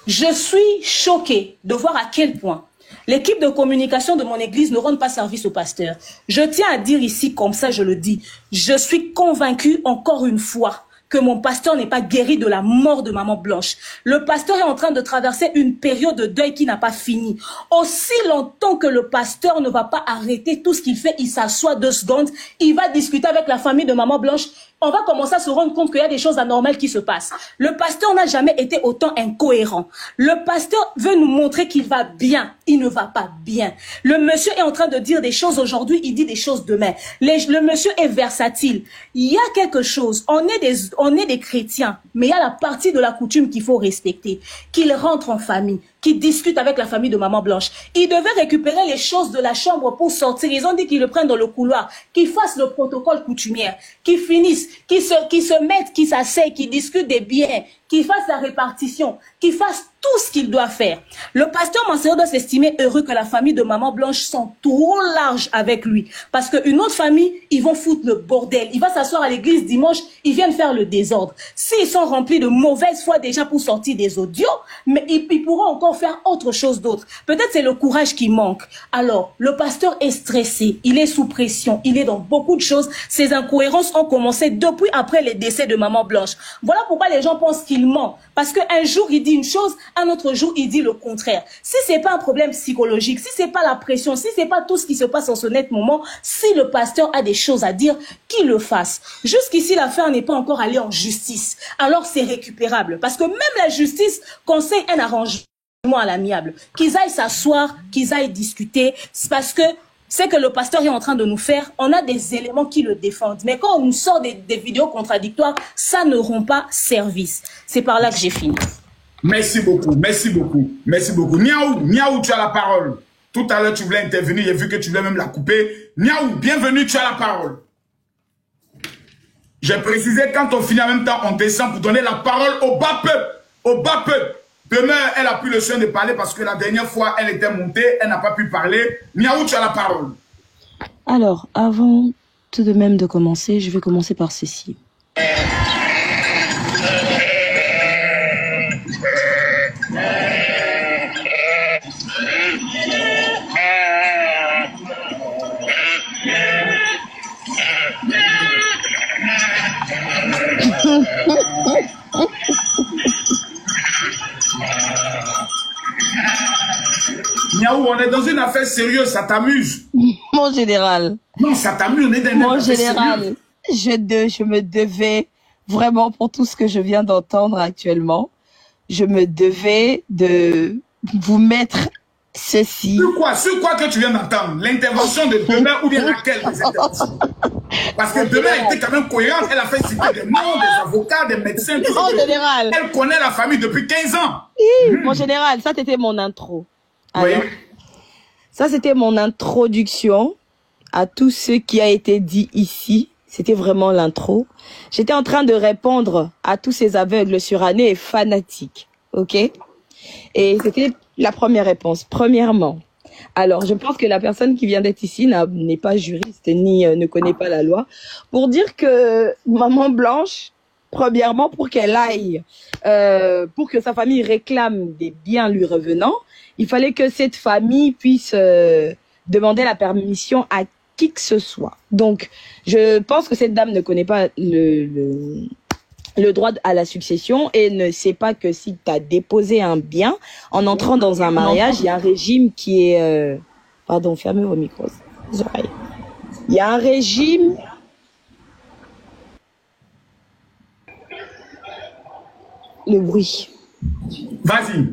je suis choquée de voir à quel point l'équipe de communication de mon église ne rend pas service au pasteur. Je tiens à dire ici, comme ça je le dis, je suis convaincue encore une fois que mon pasteur n'est pas guéri de la mort de Maman Blanche. Le pasteur est en train de traverser une période de deuil qui n'a pas fini. Aussi longtemps que le pasteur ne va pas arrêter tout ce qu'il fait, il s'assoit 2 secondes, il va discuter avec la famille de Maman Blanche, on va commencer à se rendre compte qu'il y a des choses anormales qui se passent. Le pasteur n'a jamais été autant incohérent. Le pasteur veut nous montrer qu'il va bien. Il ne va pas bien. Le monsieur est en train de dire des choses aujourd'hui, il dit des choses demain. Le monsieur est versatile. Il y a quelque chose. On est des chrétiens, mais il y a la partie de la coutume qu'il faut respecter. Qu'il rentre en famille, qu'il discute avec la famille de Maman Blanche. Il devait récupérer les choses de la chambre pour sortir. Ils ont dit qu'ils le prennent dans le couloir, qu'ils fassent le protocole coutumière, qu'ils finissent, qu'ils se mettent, qu'ils s'asseyent, qu'ils discutent des biens, qu'ils fassent la répartition, qu'ils fassent tout ce qu'il doit faire. Le pasteur Mancero doit s'estimer heureux que la famille de Maman Blanche sont trop larges avec lui. Parce qu'une autre famille, ils vont foutre le bordel. Il va s'asseoir à l'église dimanche, ils viennent faire le désordre. S'ils sont remplis de mauvaise foi déjà pour sortir des audios, mais ils pourront encore faire autre chose d'autre. Peut-être c'est le courage qui manque. Alors, le pasteur est stressé, il est sous pression, il est dans beaucoup de choses. Ces incohérences ont commencé depuis après les décès de Maman Blanche. Voilà pourquoi les gens pensent qu'il ment. Parce qu'un jour, il dit une chose, un autre jour, il dit le contraire. Si c'est pas un problème psychologique, si c'est pas la pression, si c'est pas tout ce qui se passe en ce net moment, si le pasteur a des choses à dire, qu'il le fasse. Jusqu'ici, l'affaire n'est pas encore allée en justice. Alors, c'est récupérable. Parce que même la justice conseille un arrangement à l'amiable. Qu'ils aillent s'asseoir, qu'ils aillent discuter. C'est parce que c'est que le pasteur est en train de nous faire, on a des éléments qui le défendent. Mais quand on nous sort des vidéos contradictoires, ça ne rend pas service. C'est par là que j'ai fini. Merci beaucoup, merci beaucoup, merci beaucoup. Niaou, tu as la parole. Tout à l'heure, tu voulais intervenir, j'ai vu que tu voulais même la couper. Niaou, bienvenue, tu as la parole. J'ai précisé, quand on finit en même temps, on descend pour donner la parole au bas peuple. Au bas peuple. Demain, elle a plus le soin de parler parce que la dernière fois, elle était montée, elle n'a pas pu parler. Niaou, tu as la parole. Alors, avant tout de même de commencer, je vais commencer par ceci. Niaou, on est dans une affaire sérieuse, ça t'amuse? Mon général. Non, ça t'amuse, on est dans une Mon affaire général, sérieuse. je me devais, vraiment pour tout ce que je viens d'entendre actuellement, je me devais de vous mettre ceci. Sur quoi que tu viens d'entendre? L'intervention de demain ou bien laquelle des interventions? Parce que demain, elle était quand même cohérente, elle a fait citer des noms, des avocats, des médecins. Mon général. Elle connaît la famille depuis 15 ans. Oui, mon général, ça c'était mon intro. Alors, Oui. ça c'était mon introduction à tout ce qui a été dit ici. C'était vraiment l'intro. J'étais en train de répondre à tous ces aveugles surannés et fanatiques. Ok? Et c'était la première réponse. Premièrement, alors je pense que la personne qui vient d'être ici n'est pas juriste ni ne connaît pas la loi. Pour dire que Maman Blanche, premièrement, pour qu'elle aille, pour que sa famille réclame des biens lui revenant, il fallait que cette famille puisse demander la permission à qui que ce soit. Donc, je pense que cette dame ne connaît pas le droit à la succession et ne sait pas que si tu as déposé un bien, en entrant dans un mariage, il y a un régime qui est... Pardon, fermez vos micros. Il y a un régime... Le bruit. Vas-y.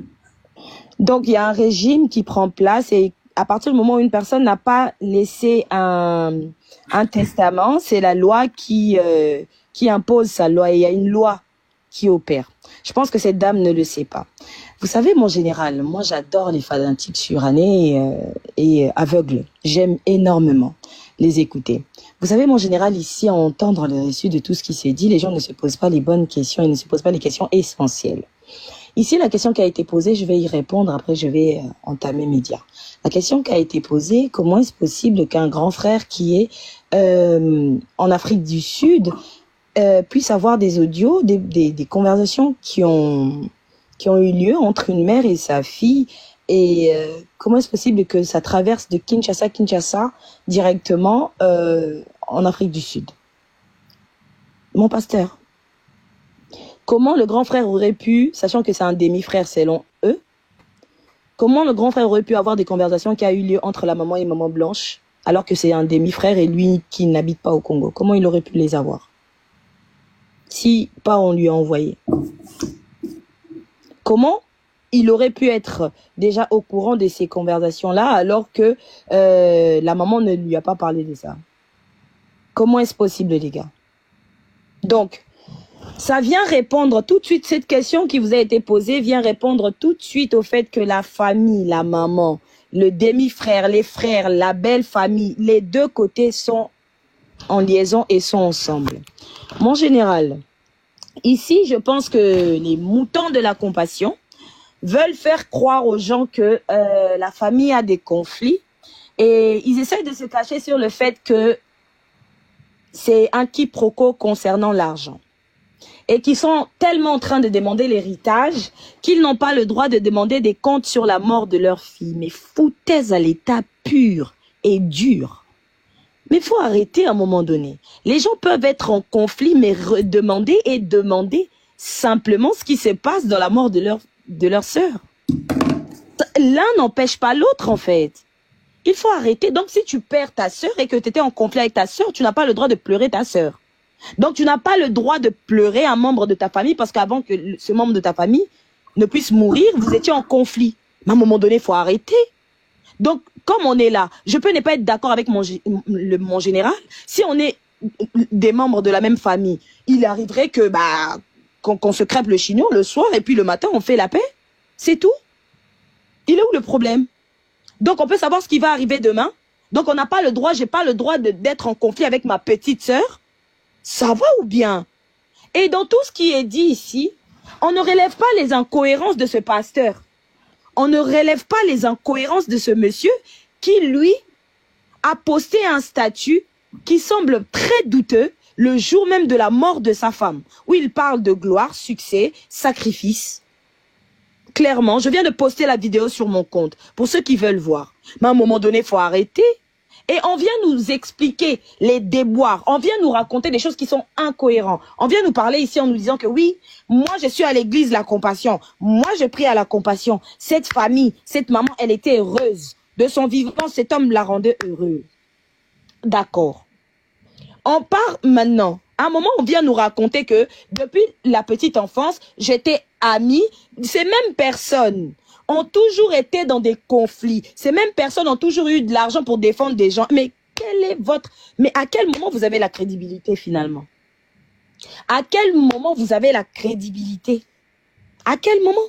Donc, il y a un régime qui prend place et à partir du moment où une personne n'a pas laissé un testament, c'est la loi qui impose sa loi. Et il y a une loi qui opère. Je pense que cette dame ne le sait pas. Vous savez, mon général, moi j'adore les fanatiques surannés et aveugles. J'aime énormément les écouter. Vous savez, mon général, ici, à entendre le récit de tout ce qui s'est dit, les gens ne se posent pas les bonnes questions, ils ne se posent pas les questions essentielles. Ici, la question qui a été posée, je vais y répondre, après je vais entamer mes dires. La question qui a été posée, comment est-ce possible qu'un grand frère qui est en Afrique du Sud puisse avoir des audios, des conversations qui ont eu lieu entre une mère et sa fille, et comment est-ce possible que ça traverse de Kinshasa directement en Afrique du Sud? Mon pasteur, comment le grand frère aurait pu, sachant que c'est un demi-frère selon eux, comment le grand frère aurait pu avoir des conversations qui a eu lieu entre la maman et maman Blanche, alors que c'est un demi-frère et lui qui n'habite pas au Congo? Comment il aurait pu les avoir? Si pas on lui a envoyé. Comment il aurait pu être déjà au courant de ces conversations-là alors que la maman ne lui a pas parlé de ça? Comment est-ce possible, les gars? Donc, ça vient répondre tout de suite, cette question qui vous a été posée vient répondre tout de suite au fait que la famille, la maman, le demi-frère, les frères, la belle famille, les deux côtés sont en liaison et sont ensemble. Mon général, ici, je pense que les moutons de la compassion veulent faire croire aux gens que la famille a des conflits et ils essayent de se cacher sur le fait que c'est un quiproquo concernant l'argent et qu'ils sont tellement en train de demander l'héritage qu'ils n'ont pas le droit de demander des comptes sur la mort de leur fille. Mais foutaise à l'état pur et dur. Mais il faut arrêter à un moment donné. Les gens peuvent être en conflit, mais demander simplement ce qui se passe dans la mort de leur sœur. L'un n'empêche pas l'autre, en fait. Il faut arrêter. Donc, si tu perds ta sœur et que tu étais en conflit avec ta sœur, tu n'as pas le droit de pleurer ta sœur. Donc, tu n'as pas le droit de pleurer un membre de ta famille parce qu'avant que ce membre de ta famille ne puisse mourir, vous étiez en conflit. Mais à un moment donné, il faut arrêter. Donc, comme on est là, je peux ne pas être d'accord avec mon général. Si on est des membres de la même famille, il arriverait que qu'on se crêpe le chignon le soir et puis le matin, on fait la paix. C'est tout. Il est où le problème? Donc, on peut savoir ce qui va arriver demain. Donc, on n'a pas le droit, j'ai pas le droit d'être en conflit avec ma petite sœur. Ça va ou bien? Et dans tout ce qui est dit ici, on ne relève pas les incohérences de ce pasteur. On ne relève pas les incohérences de ce monsieur qui, lui, a posté un statut qui semble très douteux le jour même de la mort de sa femme, où il parle de gloire, succès, sacrifice. Clairement, je viens de poster la vidéo sur mon compte, pour ceux qui veulent voir. Mais à un moment donné, il faut arrêter. Et on vient nous expliquer les déboires, on vient nous raconter des choses qui sont incohérentes. On vient nous parler ici en nous disant que oui, moi je suis à l'église la compassion, moi je prie à la compassion. Cette famille, cette maman, elle était heureuse. De son vivant, cet homme la rendait heureuse. D'accord. On part maintenant. À un moment, on vient nous raconter que depuis la petite enfance, j'étais amie. Ces mêmes personnes ont toujours été dans des conflits. Ces mêmes personnes ont toujours eu de l'argent pour défendre des gens. Mais mais à quel moment vous avez la crédibilité finalement? À quel moment vous avez la crédibilité? À quel moment?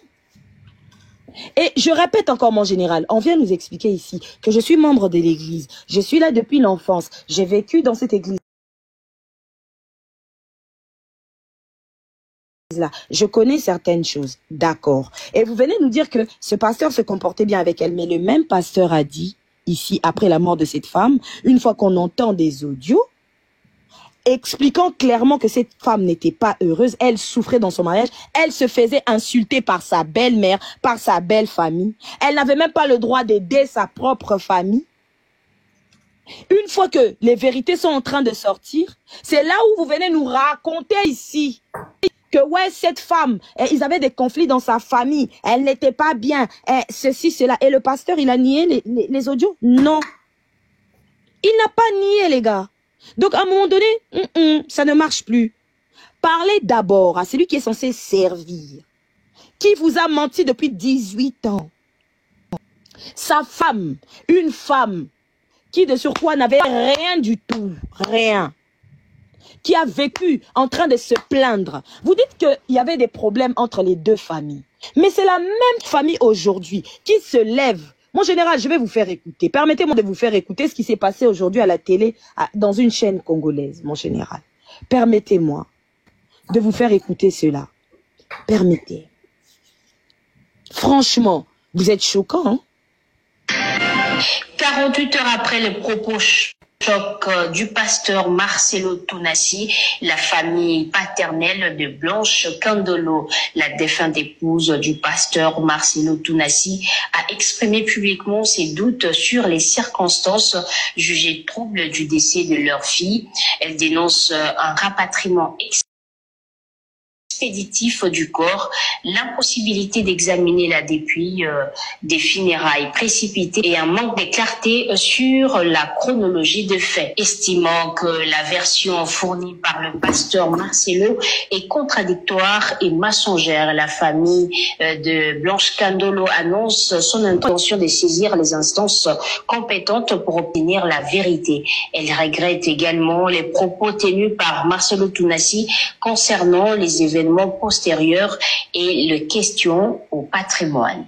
Et je répète encore, mon général, on vient nous expliquer ici que je suis membre de l'église. Je suis là depuis l'enfance. J'ai vécu dans cette église. Là, je connais certaines choses, d'accord. Et vous venez nous dire que ce pasteur se comportait bien avec elle, mais le même pasteur a dit, ici, après la mort de cette femme, une fois qu'on entend des audios, expliquant clairement que cette femme n'était pas heureuse, elle souffrait dans son mariage, elle se faisait insulter par sa belle-mère, par sa belle famille, elle n'avait même pas le droit d'aider sa propre famille. Une fois que les vérités sont en train de sortir, c'est là où vous venez nous raconter ici que ouais, cette femme, ils avaient des conflits dans sa famille, elle n'était pas bien, ceci, cela. Et le pasteur, il a nié les audios? Non. Il n'a pas nié, les gars. Donc, à un moment donné, ça ne marche plus. Parlez d'abord à celui qui est censé servir, qui vous a menti depuis 18 ans. Sa femme, une femme, qui de surcroît n'avait rien du tout, rien. qui a vécu en train de se plaindre. Vous dites qu'il y avait des problèmes entre les deux familles. Mais c'est la même famille aujourd'hui qui se lève. Mon général, je vais vous faire écouter. Permettez-moi de vous faire écouter ce qui s'est passé aujourd'hui à la télé dans une chaîne congolaise, mon général. Permettez-moi de vous faire écouter cela. Permettez. Franchement, vous êtes choquant, hein? 48 heures après les propos choc du pasteur Marcelo Tounassi, la famille paternelle de Blanche Kandolo, la défunte épouse du pasteur Marcelo Tounassi, a exprimé publiquement ses doutes sur les circonstances jugées troubles du décès de leur fille. Elle dénonce un rapatriement expéditif du corps, l'impossibilité d'examiner la dépouille des funérailles précipitées et un manque de clarté sur la chronologie de faits. Estimant que la version fournie par le pasteur Marcelo est contradictoire et mensongère, la famille de Blanche Kandolo annonce son intention de saisir les instances compétentes pour obtenir la vérité. Elle regrette également les propos tenus par Marcelo Tounassi concernant les événements postérieurs et le question au patrimoine.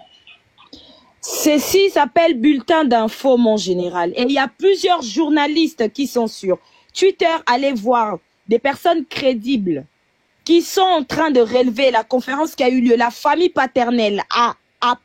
Ceci s'appelle bulletin d'info, mon général. Et il y a plusieurs journalistes qui sont sur Twitter. Allez voir des personnes crédibles qui sont en train de relever la conférence qui a eu lieu. La famille paternelle a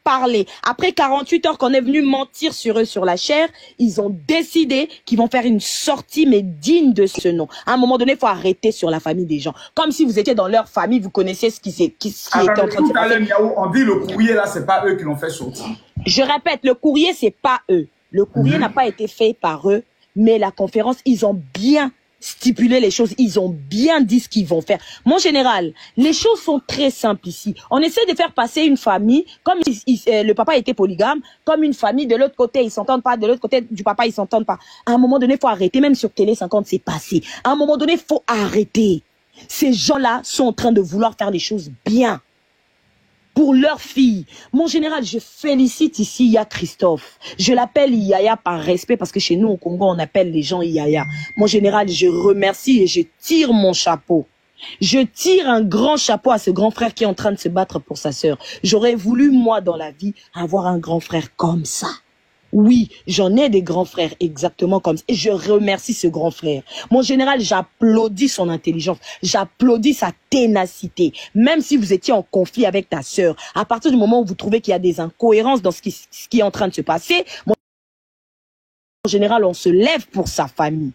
parlé. Après 48 heures qu'on est venu mentir sur eux sur la chair, ils ont décidé qu'ils vont faire une sortie mais digne de ce nom. À un moment donné, il faut arrêter sur la famille des gens. Comme si vous étiez dans leur famille, vous connaissiez ce qui était en train de se passer. On dit le courrier là, c'est pas eux qui l'ont fait sortir. Je répète, le courrier, c'est pas eux. Le courrier n'a pas été fait par eux, mais la conférence, ils ont bien stipulé les choses, ils ont bien dit ce qu'ils vont faire. Mon général, les choses sont très simples ici. On essaie de faire passer une famille, comme le papa était polygame, comme une famille, de l'autre côté, ils s'entendent pas, de l'autre côté du papa, ils s'entendent pas. À un moment donné, il faut arrêter, même sur Télé 50, c'est passé. À un moment donné, il faut arrêter. Ces gens-là sont en train de vouloir faire les choses bien. Pour leur fille. Mon général, je félicite ici Yaya Christophe. Je l'appelle Yaya par respect parce que chez nous au Congo, on appelle les gens Yaya. Mon général, je remercie et je tire mon chapeau. Je tire un grand chapeau à ce grand frère qui est en train de se battre pour sa sœur. J'aurais voulu, moi, dans la vie, avoir un grand frère comme ça. Oui, j'en ai des grands frères exactement comme ça. Et je remercie ce grand frère. Mon général, j'applaudis son intelligence. J'applaudis sa ténacité. Même si vous étiez en conflit avec ta sœur, à partir du moment où vous trouvez qu'il y a des incohérences dans ce qui est en train de se passer, mon général, on se lève pour sa famille.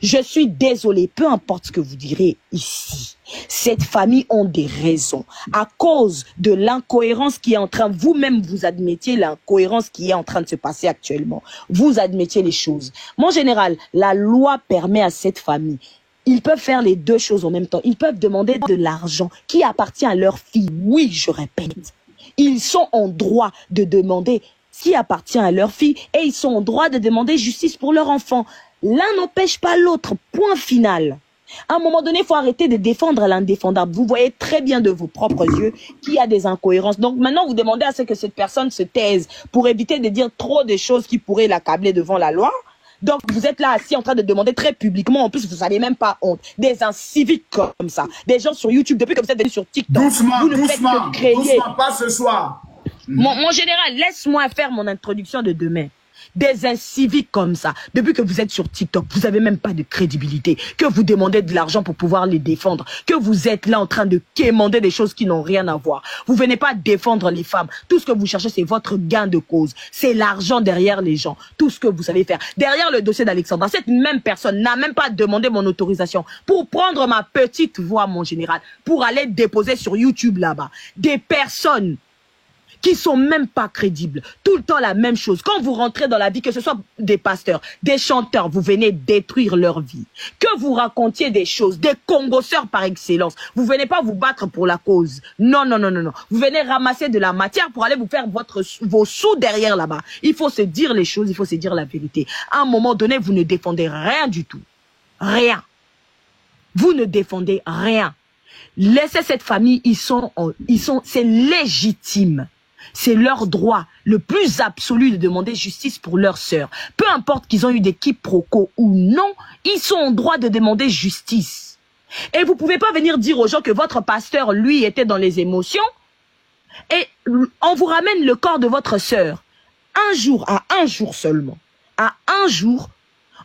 Je suis désolé, peu importe ce que vous direz ici. Cette famille ont des raisons. À cause de l'incohérence qui est en train, vous-même vous admettiez l'incohérence qui est en train de se passer actuellement. Vous admettiez les choses. Mon général, la loi permet à cette famille. Ils peuvent faire les deux choses en même temps. Ils peuvent demander de l'argent qui appartient à leur fille. Oui, je répète. Ils sont en droit de demander ce qui appartient à leur fille et ils sont en droit de demander justice pour leur enfant. L'un n'empêche pas l'autre, point final. À un moment donné, il faut arrêter de défendre l'indéfendable. Vous voyez très bien de vos propres yeux qu'il y a des incohérences. Donc maintenant, vous demandez à ce que cette personne se taise pour éviter de dire trop de choses qui pourraient l'accabler devant la loi. Donc vous êtes là assis en train de demander très publiquement, en plus vous n'avez même pas honte, des inciviques comme ça, des gens sur YouTube, depuis que vous êtes venu sur TikTok. Doucement, vous ne doucement, faites que créer. doucement, pas ce soir. Mon général, laisse-moi faire mon introduction de demain. Des inciviques comme ça, depuis que vous êtes sur TikTok, vous n'avez même pas de crédibilité, que vous demandez de l'argent pour pouvoir les défendre, que vous êtes là en train de quémander des choses qui n'ont rien à voir. Vous venez pas défendre les femmes. Tout ce que vous cherchez, c'est votre gain de cause. C'est l'argent derrière les gens. Tout ce que vous savez faire. Derrière le dossier d'Alexandra, cette même personne n'a même pas demandé mon autorisation pour prendre ma petite voix, mon général, pour aller déposer sur YouTube là-bas. Des personnes qui sont même pas crédibles. Tout le temps la même chose. Quand vous rentrez dans la vie, que ce soit des pasteurs, des chanteurs, vous venez détruire leur vie. Que vous racontiez des choses, des congosseurs par excellence. Vous venez pas vous battre pour la cause. Non, non, non, non, non. Vous venez ramasser de la matière pour aller vous faire vos sous derrière là-bas. Il faut se dire les choses, il faut se dire la vérité. À un moment donné, vous ne défendez rien du tout. Rien. Vous ne défendez rien. Laissez cette famille, c'est légitime. C'est leur droit le plus absolu de demander justice pour leur sœur. Peu importe qu'ils ont eu des quiproquos ou non, ils sont en droit de demander justice. Et vous pouvez pas venir dire aux gens que votre pasteur, lui, était dans les émotions et on vous ramène le corps de votre sœur. À un jour seulement, à un jour,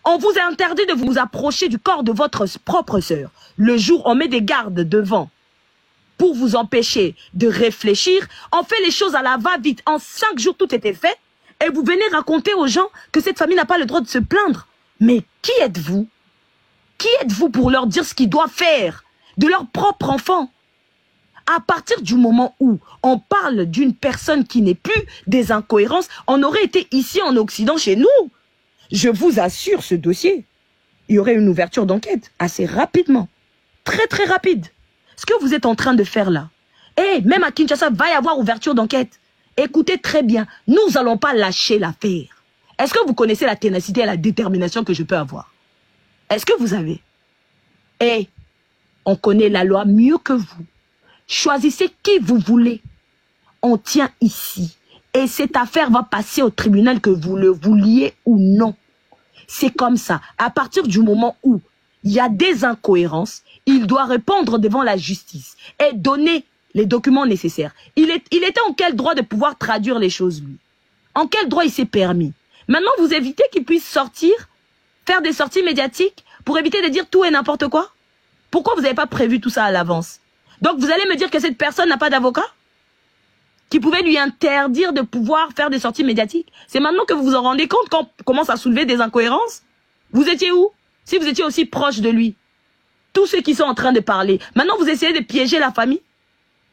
on vous a interdit de vous approcher du corps de votre propre sœur. Le jour, on met des gardes devant pour vous empêcher de réfléchir. On fait les choses à la va-vite. En 5 jours, tout était fait. Et vous venez raconter aux gens que cette famille n'a pas le droit de se plaindre. Mais qui êtes-vous? Qui êtes-vous pour leur dire ce qu'ils doivent faire de leur propre enfant? À partir du moment où on parle d'une personne qui n'est plus des incohérences, on aurait été ici en Occident chez nous. Je vous assure, ce dossier, il y aurait une ouverture d'enquête assez rapidement. Très, très rapide. Ce que vous êtes en train de faire là, et même à Kinshasa, va y avoir ouverture d'enquête. Écoutez très bien, nous n'allons pas lâcher l'affaire. Est-ce que vous connaissez la ténacité et la détermination que je peux avoir? Est-ce que vous avez? Et on connaît la loi mieux que vous. Choisissez qui vous voulez. On tient ici. Et cette affaire va passer au tribunal que vous le vouliez ou non. C'est comme ça. À partir du moment où il y a des incohérences, il doit répondre devant la justice et donner les documents nécessaires. Il était en quel droit de pouvoir traduire les choses, lui? En quel droit il s'est permis? Maintenant, vous évitez qu'il puisse sortir, faire des sorties médiatiques pour éviter de dire tout et n'importe quoi? Pourquoi vous n'avez pas prévu tout ça à l'avance? Donc, vous allez me dire que cette personne n'a pas d'avocat? Qui pouvait lui interdire de pouvoir faire des sorties médiatiques? C'est maintenant que vous vous en rendez compte quand on commence à soulever des incohérences? Vous étiez où? Si vous étiez aussi proche de lui. Tous ceux qui sont en train de parler. Maintenant, vous essayez de piéger la famille?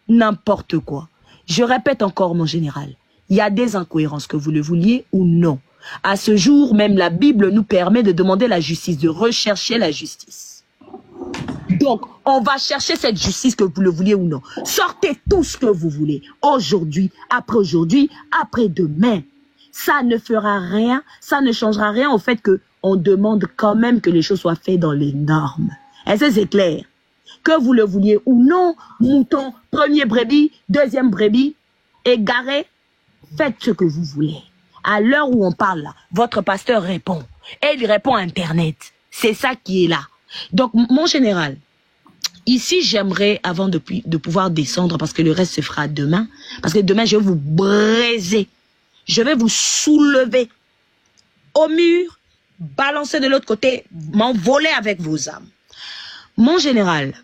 N'importe quoi. Je répète encore, mon général. Il y a des incohérences, que vous le vouliez ou non. À ce jour, même la Bible nous permet de demander la justice, de rechercher la justice. Donc, on va chercher cette justice, que vous le vouliez ou non. Sortez tout ce que vous voulez. Aujourd'hui, après demain. Ça ne fera rien, ça ne changera rien au fait que on demande quand même que les choses soient faites dans les normes. Est-ce que c'est clair? Que vous le vouliez ou non, mouton, premier brebis, deuxième brebis, égaré, faites ce que vous voulez. À l'heure où on parle là, votre pasteur répond. Et il répond à Internet. C'est ça qui est là. Donc, mon général, ici, j'aimerais, avant de pouvoir descendre, parce que le reste se fera demain, parce que demain, je vais vous briser. Je vais vous soulever au mur, balancer de l'autre côté, m'envoler avec vos âmes. Mon général,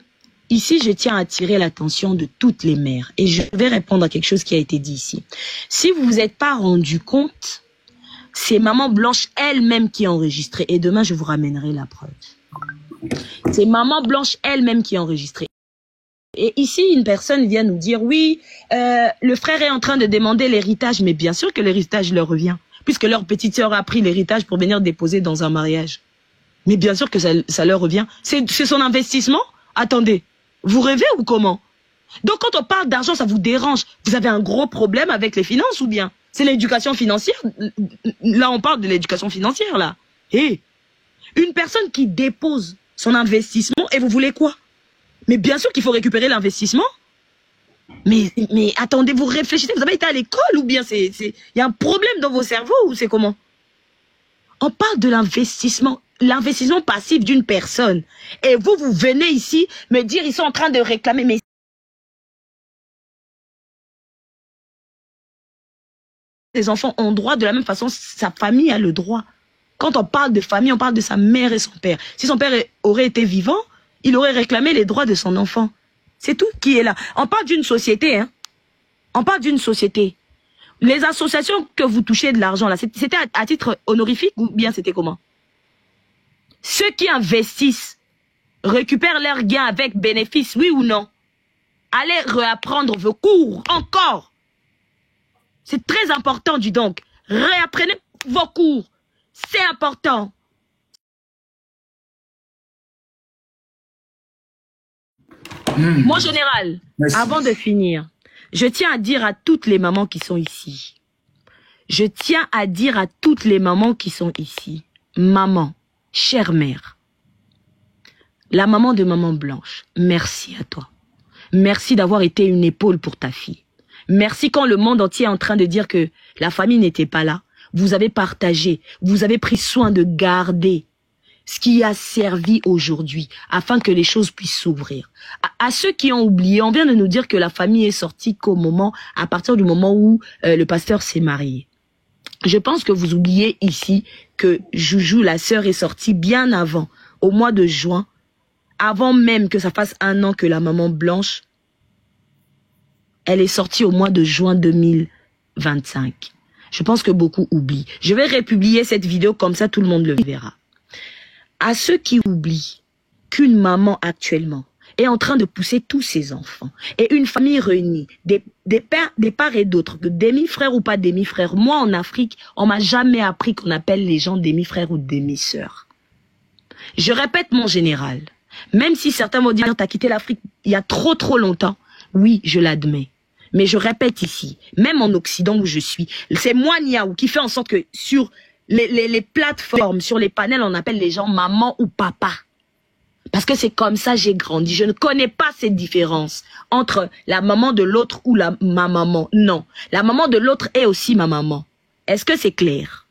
ici, je tiens à attirer l'attention de toutes les mères. Et je vais répondre à quelque chose qui a été dit ici. Si vous vous êtes pas rendu compte, c'est Maman Blanche elle-même qui a enregistré. Et demain, je vous ramènerai la preuve. C'est Maman Blanche elle-même qui a enregistré. Et ici, une personne vient nous dire, oui, le frère est en train de demander l'héritage. Mais bien sûr que l'héritage leur revient. Puisque leur petite sœur a pris l'héritage pour venir déposer dans un mariage. Mais bien sûr que ça leur revient. C'est son investissement. Attendez, vous rêvez ou comment? Donc quand on parle d'argent, ça vous dérange. Vous avez un gros problème avec les finances ou bien? C'est l'éducation financière. Là, on parle de l'éducation financière, là. Et une personne qui dépose son investissement, et vous voulez quoi? Mais bien sûr qu'il faut récupérer l'investissement. Mais attendez, vous réfléchissez, vous avez été à l'école ou bien il y a un problème dans vos cerveaux ou c'est comment? On parle de l'investissement passif d'une personne. Et vous venez ici me dire, ils sont en train de réclamer, mais les enfants ont droit de la même façon, sa famille a le droit. Quand on parle de famille, on parle de sa mère et son père. Si son père aurait été vivant, il aurait réclamé les droits de son enfant. C'est tout qui est là. On parle d'une société, hein. On parle d'une société. Les associations que vous touchez de l'argent, là, c'était à titre honorifique ou bien c'était comment? Ceux qui investissent récupèrent leurs gains avec bénéfice, oui ou non? Allez réapprendre vos cours encore. C'est très important, dis donc. Réapprenez vos cours. C'est important. Mon général, merci. Avant de finir, je tiens à dire à toutes les mamans qui sont ici. Je tiens à dire à toutes les mamans qui sont ici. Maman, chère mère, la maman de Maman Blanche, merci à toi. Merci d'avoir été une épaule pour ta fille. Merci quand le monde entier est en train de dire que la famille n'était pas là. Vous avez partagé, vous avez pris soin de garder ce qui a servi aujourd'hui afin que les choses puissent s'ouvrir. À ceux qui ont oublié, on vient de nous dire que la famille est sortie à partir du moment où le pasteur s'est marié. Je pense que vous oubliez ici que Joujou, la sœur, est sortie bien avant, au mois de juin, avant même que ça fasse 1 an que la maman Blanche, elle est sortie au mois de juin 2025. Je pense que beaucoup oublient. Je vais republier cette vidéo comme ça tout le monde le verra. À ceux qui oublient qu'une maman actuellement est en train de pousser tous ses enfants et une famille réunie, des parts et d'autres, demi-frères ou pas demi-frères. Moi, en Afrique, on m'a jamais appris qu'on appelle les gens demi-frères ou demi-sœurs. Je répète, mon général, même si certains vont dire t'as quitté l'Afrique il y a trop longtemps, oui, je l'admets. Mais je répète ici, même en Occident où je suis, c'est moi, Niaou, qui fait en sorte que sur les plateformes, sur les panels, on appelle les gens maman ou papa. Parce que c'est comme ça j'ai grandi. Je ne connais pas cette différence entre la maman de l'autre ou ma maman. Non, la maman de l'autre est aussi ma maman. Est-ce que c'est clair?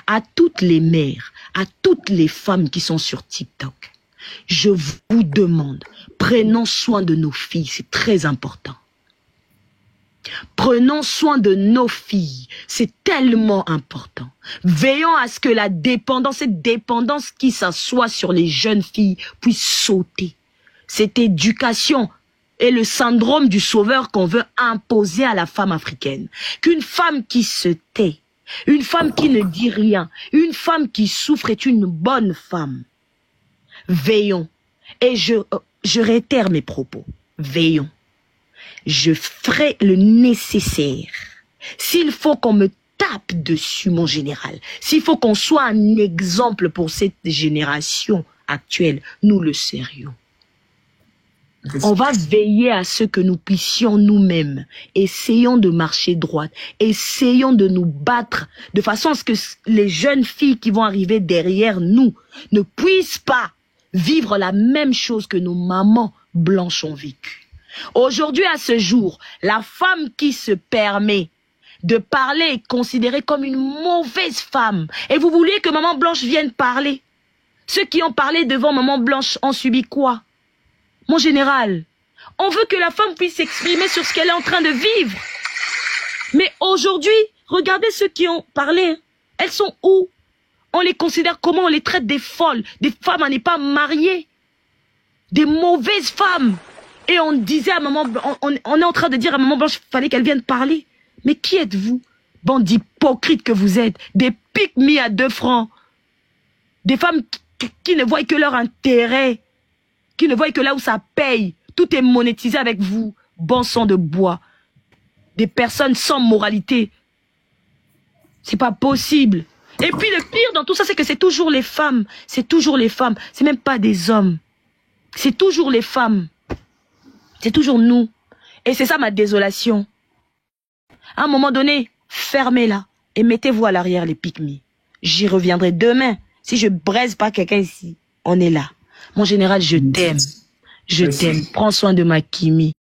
À toutes les mères, à toutes les femmes qui sont sur TikTok, je vous demande, prenons soin de nos filles, c'est très important. Prenons soin de nos filles, c'est tellement important. Veillons à ce que cette dépendance qui s'assoit sur les jeunes filles puisse sauter. Cette éducation est le syndrome du sauveur qu'on veut imposer à la femme africaine. Qu'une femme qui se tait, une femme qui ne dit rien, une femme qui souffre est une bonne femme. Veillons. Et je réitère mes propos. Veillons. Je ferai le nécessaire. S'il faut qu'on me tape dessus, mon général, s'il faut qu'on soit un exemple pour cette génération actuelle, nous le serions. On va veiller à ce que nous puissions nous-mêmes, essayons de marcher droit, essayons de nous battre de façon à ce que les jeunes filles qui vont arriver derrière nous ne puissent pas vivre la même chose que nos mamans blanches ont vécu. Aujourd'hui, à ce jour, la femme qui se permet de parler est considérée comme une mauvaise femme. Et vous vouliez que Maman Blanche vienne parler. Ceux qui ont parlé devant Maman Blanche ont subi quoi? Mon général, on veut que la femme puisse s'exprimer sur ce qu'elle est en train de vivre. Mais aujourd'hui, regardez ceux qui ont parlé. Elles sont où? On les considère comment? On les traite des folles, des femmes à ne pas marier, des mauvaises femmes. Et on disait à Maman, on est en train de dire à Maman Blanche qu'il fallait qu'elle vienne parler. Mais qui êtes-vous? Bande d'hypocrites que vous êtes. Des pique-me à 2 francs. Des femmes qui ne voient que leur intérêt. Qui ne voient que là où ça paye. Tout est monétisé avec vous. Bon sang de bois. Des personnes sans moralité. C'est pas possible. Et puis le pire dans tout ça, c'est que c'est toujours les femmes. C'est toujours les femmes. C'est même pas des hommes. C'est toujours les femmes. C'est toujours nous. Et c'est ça ma désolation. À un moment donné, fermez-la et mettez-vous à l'arrière les pique-me. J'y reviendrai demain. Si je braise pas quelqu'un ici, on est là. Mon général, je t'aime. Je t'aime. Prends soin de ma Kimi.